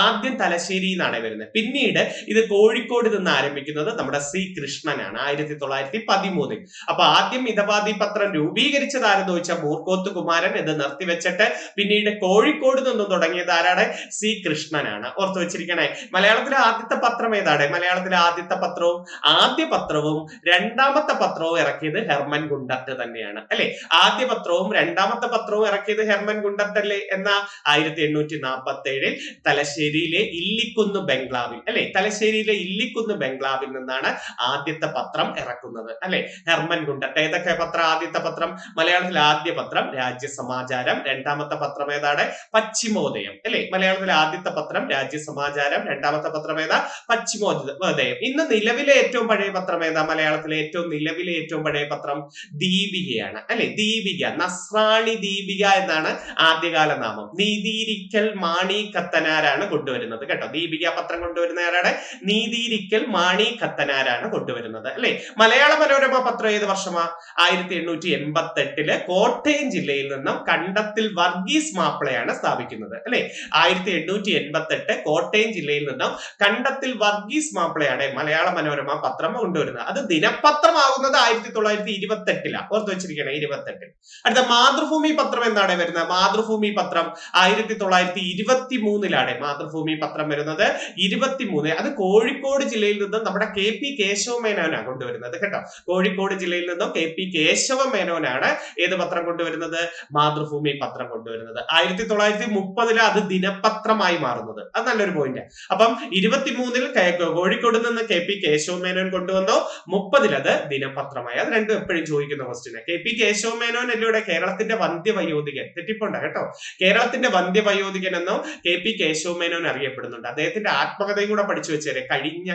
ആദ്യം തലശ്ശേരിയിൽ നിന്നാണ് വരുന്നത്. പിന്നീട് ഇത് കോഴിക്കോട് നിന്ന് ആരംഭിക്കുന്നത് നമ്മുടെ സി കൃഷ്ണനാണ് 1913. അപ്പൊ ആദ്യം മിതവാദി പത്രം രൂപീകരിച്ചത് ആരെന്ന് ചോദിച്ചാൽ മൂർഖോത്ത് കുമാരൻ. ഇത് നിർത്തിവെച്ചിട്ട് പിന്നീട് കോഴിക്കോട് നിന്നും തുടങ്ങിയത് ആരാണ്? സി കൃഷ്ണനാണ്. ഓർത്തു വെച്ചിരിക്കണേ. മലയാളത്തിലെ ആദ്യത്തെ പത്രം ഏതാണ്? മലയാളത്തിലെ ആദ്യത്തെ പത്രവും ആദ്യ പത്രവും രണ്ടാമത്തെ പത്രവും ഇറക്കിയത് ഹെർമൻ ഗുണ്ടർട്ട് തന്നെയാണ് അല്ലെ. ആദ്യ പത്രവും രണ്ടാമത്തെ പത്രവും ഇറക്കിയത് ഹെർമൻ ഗുണ്ടർട്ട് അല്ലേ എന്ന 1847 തലശ്ശേരിയിലെ ഇല്ലിക്കുന്ന് ബംഗ്ലാവിൽ അല്ലെ, തലശ്ശേരിയിലെ ഇല്ലിക്കുന്ന് ബംഗ്ലാവിൽ നിന്നാണ് ആദ്യത്തെ പത്രം ഇറക്കുന്നത് അല്ലെ, ഹെർമൻ ഗുണ്ടർട്ട്. ഏതൊക്കെ പത്രം? ആദ്യത്തെ പത്രം മലയാളത്തിലെ ആദ്യ പത്രം രാജ്യസമാചാരം. രണ്ടാമത്തെ പത്രം ഏതാണ്? പശ്ചിമോദയം അല്ലെ. മലയാളത്തിലെ ആദ്യത്തെ പത്രം രാജ്യസമാചാരം. രണ്ടാമത്തെ പത്രം ഏതാ? പശ്ചിമോദയം. ഇന്ന് നിലവിലെ ഏറ്റവും പഴയ പത്രം ഏതാ? മലയാളത്തിലെ നിലവിലെ ഏറ്റവും പഴയ പത്രം ദീപികയാണ് അല്ലെ. ദീപിക, നസ്രാണി ദീപിക എന്നാണ് ആദ്യകാല നാമം. നീതിരിക്കൽ മാണി കത്തനാരാണ് കൊണ്ടുവരുന്നത് കേട്ടോ. ദീപിക പത്രം കൊണ്ടുവരുന്ന ആരാണ്? നീതിരിക്കൽ മാണി കത്തനാരാണ് കൊണ്ടുവരുന്നത് അല്ലെ. മലയാള മനോരമ പത്രം ഏത് വർഷമാ? 1888 കോട്ടയം ജില്ലയിൽ നിന്നും കണ്ടത്തിൽ വർഗീസ് മാപ്പിളയാണ് സ്ഥാപിക്കുന്നത് അല്ലെ. 1888 കോട്ടയം ജില്ലയിൽ നിന്നും കണ്ടത്തിൽ വർഗീസ് മാപ്പിളയാണ് മലയാള മനോരമ പത്രം കൊണ്ടുവരുന്നത്. അത് ദിനപത്രമാകുന്നത് 1928-ലാണ്. ഓർത്ത് വെച്ചിരിക്കണം, 28. അടുത്ത മാതൃഭൂമി പത്രം എന്താണ് വരുന്നത്? മാതൃഭൂമി പത്രം 1923-ലാണ് മാതൃഭൂമി പത്രം വരുന്നത്. 23. അത് കോഴിക്കോട് ജില്ലയിൽ നിന്നും നമ്മുടെ KP കേശവ മേനോനാണ് കൊണ്ടുവരുന്നത് കേട്ടോ. കോഴിക്കോട് ജില്ലയിൽ നിന്നും KP കേശവ മേനോനാണ് ഏത് പത്രം കൊണ്ടുവരുന്നത്? മാതൃഭൂമി പത്രം കൊണ്ടുവരുന്നത്. 1930 അത് ദിനപത്രമായി മാറുന്നത്. അത് നല്ലൊരു പോയിന്റ്. അപ്പം 23-ൽ കോഴിക്കോട് നിന്ന് KP കേശവ മേനോൻ കൊണ്ടുവന്നു. 30-ൽ അത് ദിനപത്രമായി. അത് രണ്ടും എപ്പോഴും ചോദിക്കുന്ന ക്വസ്റ്റ്യൻ. KP കേശവ മേനോൻ അല്ലൂടെ കേരളത്തിന്റെ വന്ധ്യവയോധികൻ. തെറ്റിപ്പോണ്ട കേട്ടോ. കേരളത്തിന്റെ വന്ധ്യവയോധികൻ എന്നും KP കേശവ മേനോൻ അറിയപ്പെടുന്നുണ്ട്. അദ്ദേഹത്തിന്റെ ആത്മകഥയും കൂടെ പഠിച്ചു വെച്ചേരെ. കഴിഞ്ഞ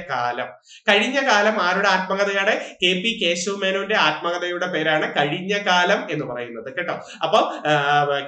കാലം ആരുടെ ആത്മകഥയാണ്? KP കേശവ മേനോന്റെ ആത്മകഥയുടെ പേരാണ് കഴിഞ്ഞ കാലം എന്ന് പറയുന്നത് കേട്ടോ. അപ്പൊ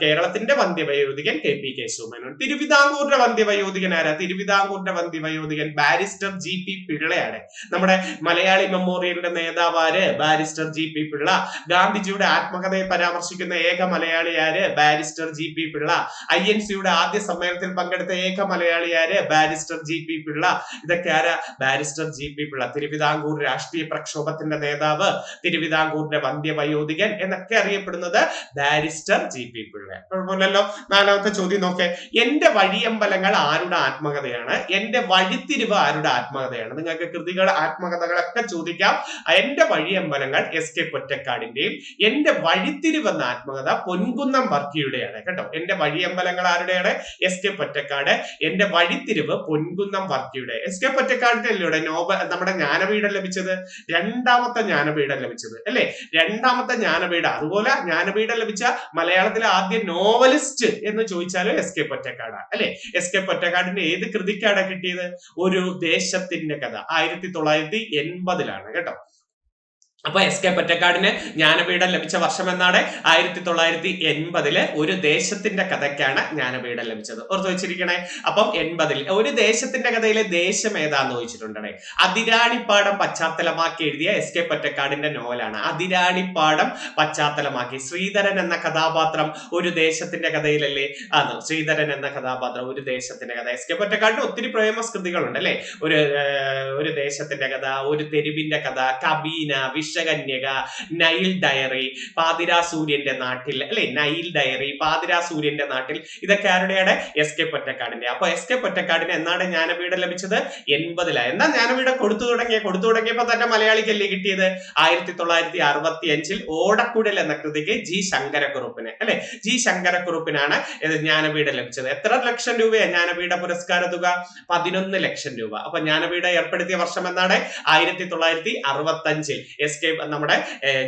കേരളത്തിന്റെ വന്ധ്യവയോധികൻ KP കേശവ മേനോൻ. തിരുവിതാംകൂറിന്റെ വന്ധ്യവയോധികൻ ആരാ? തിരുവിതാംകൂറിന്റെ വന്ധ്യവയോധികൻ ബാരിസ്റ്റർ GP പിള്ളയാണ്. നമ്മുടെ മലയാളി മെമ്മോറിയലിന്റെ നേതാവാര്? Barrister GP Pillai. ഗാന്ധിജിയുടെ ആത്മകഥയെ പരാമർശിക്കുന്ന ഏക മലയാളിയാര്? Barrister GP Pillai. INC-യുടെ ആദ്യ സമ്മേളനത്തിൽ പങ്കെടുത്ത ഏക മലയാളിയാര്? Barrister GP Pillai. ഇതൊക്കെ ആരാ? Barrister GP Pillai. തിരുവിതാംകൂർ രാഷ്ട്രീയ പ്രക്ഷോഭത്തിന്റെ നേതാവ്, തിരുവിതാംകൂറിന്റെ വന്ധ്യവയോധികൻ എന്നൊക്കെ അറിയപ്പെടുന്നത് ബാരിസ്റ്റർ GP പിള്ള. കുഴപ്പമില്ലല്ലോ. 4ാമത്തെ ചോദ്യം നോക്കേ. എന്റെ വഴിയമ്പലങ്ങൾ ആരുടെ ആത്മകഥയാണ്? എന്റെ വഴിത്തിരിവ് ആരുടെ ആത്മകഥയാണ്? നിങ്ങൾക്ക് കൃതികൾ ആത്മകഥകളൊക്കെ ചോദിക്കാം. എന്റെ വഴിയമ്പലങ്ങൾ SK പൊറ്റക്കാടിന്റെയും എന്റെ വഴിത്തിരിവ് എന്ന ആത്മകഥ പൊൻകുന്നം വർക്കിയുടെയാണ് കേട്ടോ. എന്റെ വഴിയമ്പലങ്ങൾ ആരുടെയാണ്? SK പൊറ്റക്കാട്. എന്റെ വഴിത്തിരിവ് പൊൻകുന്നം വർക്കിയുടെ. എസ് കെ പൊറ്റക്കാടിന്റെ അല്ലേ നോബൽ നമ്മുടെ ജ്ഞാനപീഠം ലഭിച്ചത്, രണ്ടാമത്തെ ജ്ഞാനപീഠം ലഭിച്ചത് അല്ലെ, രണ്ടാമത്തെ ജ്ഞാനപീഠം. അതുപോലെ ജ്ഞാനപീഠം ലഭിച്ച മലയാളത്തിലെ ആദ്യ നോവലിസ്റ്റ് എന്ന് ചോദിച്ചാലും എസ് കെ പൊറ്റക്കാടാണ് അല്ലെ. എസ് കെ പൊറ്റക്കാടിന്റെ ഏത് കൃതിക്കാണ് കിട്ടിയത്? ഒരു ദേശത്തിന്റെ കഥ, 1980 കേട്ടോ. അപ്പൊ എസ് കെ പൊറ്റക്കാടിന് ജ്ഞാനപീഠം ലഭിച്ച വർഷം എന്നാണ്? 1980 ഒരു ദേശത്തിന്റെ കഥയ്ക്കാണ് ജ്ഞാനപീഠം ലഭിച്ചത്. ഓർത്ത് വെച്ചിരിക്കണേ. അപ്പം 80 ഒരു ദേശത്തിന്റെ കഥയിലെ ദേശം ഏതാന്ന് ചോദിച്ചിട്ടുണ്ടേ. അതിരാണിപ്പാടം പശ്ചാത്തലമാക്കി എഴുതിയ എസ് കെ പൊറ്റക്കാടിന്റെ നോവലാണ്. അതിരാണിപ്പാടം പശ്ചാത്തലമാക്കി. ശ്രീധരൻ എന്ന കഥാപാത്രം ഒരു ദേശത്തിന്റെ കഥയിലല്ലേ? ആണ് ശ്രീധരൻ എന്ന കഥാപാത്രം ഒരു ദേശത്തിന്റെ കഥ. എസ് കെ പൊറ്റക്കാടിന് ഒത്തിരി പ്രേമസ്കൃതികളുണ്ട് അല്ലെ. ഒരു ദേശത്തിന്റെ കഥ, ഒരു തെരുവിന്റെ കഥ, കബീന, വിഷകന്യക, നൈൽ ഡയറി, പാതിരാ സൂര്യന്റെ നാട്ടിൽ അല്ലെ. നൈൽ ഡയറി, പാതിരാ സൂര്യന്റെ നാട്ടിൽ, ഇതൊക്കെ ആരുടെയാണ്? S K പൊറ്റക്കാടിന്റെ. അപ്പൊ എസ് കെ പൊറ്റക്കാടിന് എന്നാണ് ജ്ഞാനപീഠം ലഭിച്ചത്? 80. എന്നാ ജ്ഞാനപീഠം കൊടുത്തു തുടങ്ങിയപ്പോ തന്നെ മലയാളിക്കല്ലേ കിട്ടിയത്? 1965 ഓടക്കുഴൽ എന്ന കൃതിക്ക് ജി ശങ്കരക്കുറുപ്പിന് അല്ലെ. ജി ശങ്കരക്കുറുപ്പിനാണ് ജ്ഞാനപീഠം ലഭിച്ചത്. എത്ര ലക്ഷം രൂപയാണ് ജ്ഞാനപീഠ പുരസ്കാര തുക? 11 ലക്ഷം രൂപ. അപ്പൊ ജ്ഞാനപീഠം ഏർപ്പെടുത്തിയ വർഷം എന്നാണ്? 1965 നമ്മുടെ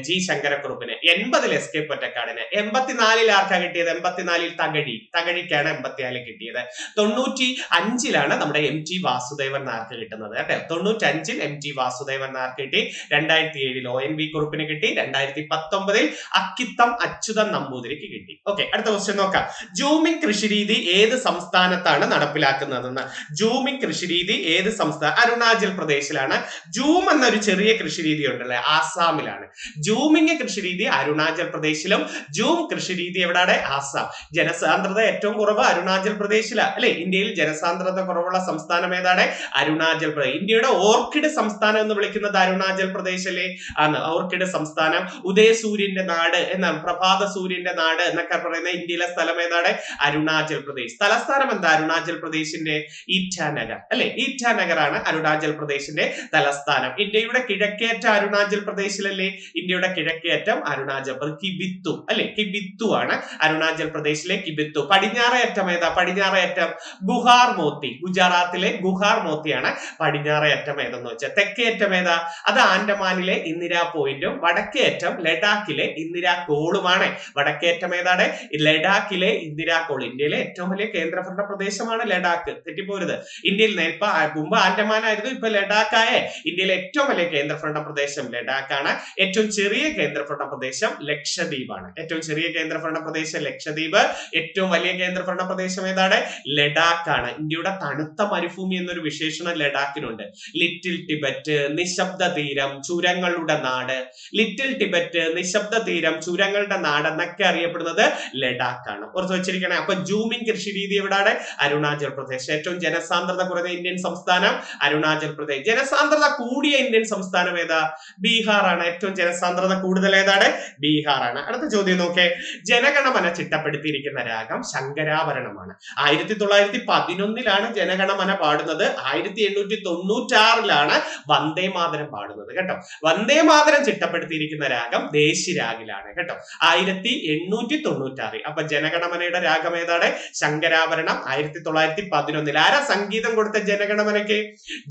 ജി ശങ്കരക്കുറുപ്പിന്. 80 എസ് കെ പൊറ്റക്കാടിന്. 84 ആർക്കാ കിട്ടിയത്? 84 തകഴിക്കാണ് 84 കിട്ടിയത്. 95 നമ്മുടെ എം ടി വാസുദേവൻ നായർക്ക് കിട്ടുന്നത് കേട്ടോ. 95 എം ടി വാസുദേവൻ നായർക്ക് കിട്ടി. 2007 ONV കുറുപ്പിന് കിട്ടി. 2019 അക്കിത്തം അച്യുതൻ നമ്പൂതിരിക്ക് കിട്ടി. ഓക്കെ, അടുത്ത ക്വസ്റ്റ്യൻ നോക്കാം. ജൂമിംഗ് കൃഷിരീതി ഏത് സംസ്ഥാനത്താണ് നടപ്പിലാക്കുന്നതെന്ന്? ജൂമിംഗ് കൃഷിരീതി ഏത് സംസ്ഥാനം? അരുണാചൽ പ്രദേശിലാണ്. ജൂം എന്നൊരു ചെറിയ കൃഷിരീതി ഉണ്ടല്ലേ, ആസാമിലാണ്. ജൂമിംഗ് കൃഷിരീതി അരുണാചൽ പ്രദേശിലും ജൂം കൃഷിരീതി എവിടെയാണ്? ആസാം. ജനസാന്ദ്രത ഏറ്റവും കുറവ് അരുണാചൽ പ്രദേശിലാണ് അല്ലെ. ഇന്ത്യയിൽ ജനസാന്ദ്രത കുറവുള്ള സംസ്ഥാനം ഏതാണ്? അരുണാചൽ പ്രദേശ്. ഇന്ത്യയുടെ ഓർക്കിഡ് സംസ്ഥാനം എന്ന് വിളിക്കുന്നത് അരുണാചൽ പ്രദേശ് അല്ലേ ആണ്. ഓർക്കിഡ് സംസ്ഥാനം, ഉദയസൂര്യന്റെ നാട് എന്നാണ്, പ്രഭാത സൂര്യന്റെ നാട് എന്നൊക്കെ പറയുന്ന ഇന്ത്യയിലെ സ്ഥലം ഏതാണ്? അരുണാചൽ പ്രദേശ്. തലസ്ഥാനം എന്താ അരുണാചൽ പ്രദേശിന്റെ? ഇറ്റാനഗർ അല്ലെ. ഇറ്റാനഗറാണ് അരുണാചൽ പ്രദേശിന്റെ തലസ്ഥാനം. ഇന്ത്യയുടെ കിഴക്കേറ്റ അരുണാചൽ പ്രദേശിലല്ലേ? ഇന്ത്യയുടെ കിഴക്കേറ്റം അരുണാചൽ പ്രദേശ്, കിബിത്തു അല്ലെ. കിബിത്തു ആണ് അരുണാചൽ പ്രദേശിലെ കിബിത്തു. പടിഞ്ഞാറേ അറ്റം ഏതാ? പടിഞ്ഞാറേ അറ്റം ഗുഹാർ മോത്തി. ഗുജറാത്തിലെ ഗുഹാർ മോത്തിയാണ് പടിഞ്ഞാറേ അറ്റം ഏതെന്ന് വെച്ചാൽ. തെക്കേ അറ്റം ഏതാ? അത് ആൻഡമാനിലെ ഇന്ദിരാ പോയിന്റും വടക്കേ അറ്റം ലഡാക്കിലെ ഇന്ദിരാ കോളുമാണ്. വടക്കേ അറ്റം ഏതാണ്? ലഡാക്കിലെ ഇന്ദിരാ കോൾ. ഇന്ത്യയിലെ ഏറ്റവും വലിയ കേന്ദ്രഭരണ പ്രദേശമാണ് ലഡാക്ക്, തെറ്റിപ്പോരുത്. ഇന്ത്യയിൽ മുമ്പ് ആൻഡമാൻ ആയിരുന്നു, ഇപ്പൊ ലഡാക്കായ. ഇന്ത്യയിലെ ഏറ്റവും വലിയ കേന്ദ്രഭരണ പ്രദേശം ലഡാക്കാണ്. ഏറ്റവും ചെറിയ കേന്ദ്രഭരണ പ്രദേശം ലക്ഷദ്വീപാണ്. ഏറ്റവും ചെറിയ കേന്ദ്രഭരണ പ്രദേശം ലക്ഷദ്വീപ്. ഏറ്റവും വലിയ കേന്ദ്രഭരണ പ്രദേശം ഏതാണ്? ലഡാക്കാണ്. ഇന്ത്യയുടെ തണുത്ത മരുഭൂമി എന്നൊരു വിശേഷണം ലഡാക്കിനുണ്ട്. ലിറ്റിൽ ടിബറ്റ്, നിശബ്ദ തീരം, ചുരങ്ങളുടെ നാട്. ലിറ്റിൽ ടിബറ്റ്, നിശബ്ദ തീരം, ചുരങ്ങളുടെ നാട് എന്നൊക്കെ അറിയപ്പെടുന്നത് ലഡാക്കാണ്. ഓർത്ത് വെച്ചിരിക്കണേ. അപ്പൊ ജൂമിംഗ് കൃഷിരീതി എവിടെയാണ്? അരുണാചൽ പ്രദേശ്. ഏറ്റവും ജനസാന്ദ്രത കുറഞ്ഞ ഇന്ത്യൻ സംസ്ഥാനം അരുണാചൽ പ്രദേശ്. ജനസാന്ദ്രത കൂടിയ ഇന്ത്യൻ സംസ്ഥാനം ഏതാ? ബീഹാർ ആണ്. ഏറ്റവും ജനസാന്ദ്രത കൂടുതൽ ഏതാണ്? ബീഹാർ ആണ്. അടുത്ത ചോദ്യം നോക്കേ. ജനഗണമന ചിട്ടപ്പെടുത്തിയിരിക്കുന്ന രാഗം ശങ്കരാഭരണമാണ്. 1911 ജനഗണമന പാടുന്നത്. 1896 വന്ദേമാതരം പാടുന്നത് കേട്ടോ. വന്ദേമാതരം ചിട്ടപ്പെടുത്തിയിരിക്കുന്ന രാഗം ദേശിരാഗിലാണ് കേട്ടോ. 1896. അപ്പൊ ജനഗണമനയുടെ രാഗം ഏതാണ്? ശങ്കരാഭരണം. 1911. ആരാ സംഗീതം കൊടുത്ത ജനഗണമനയ്ക്ക്?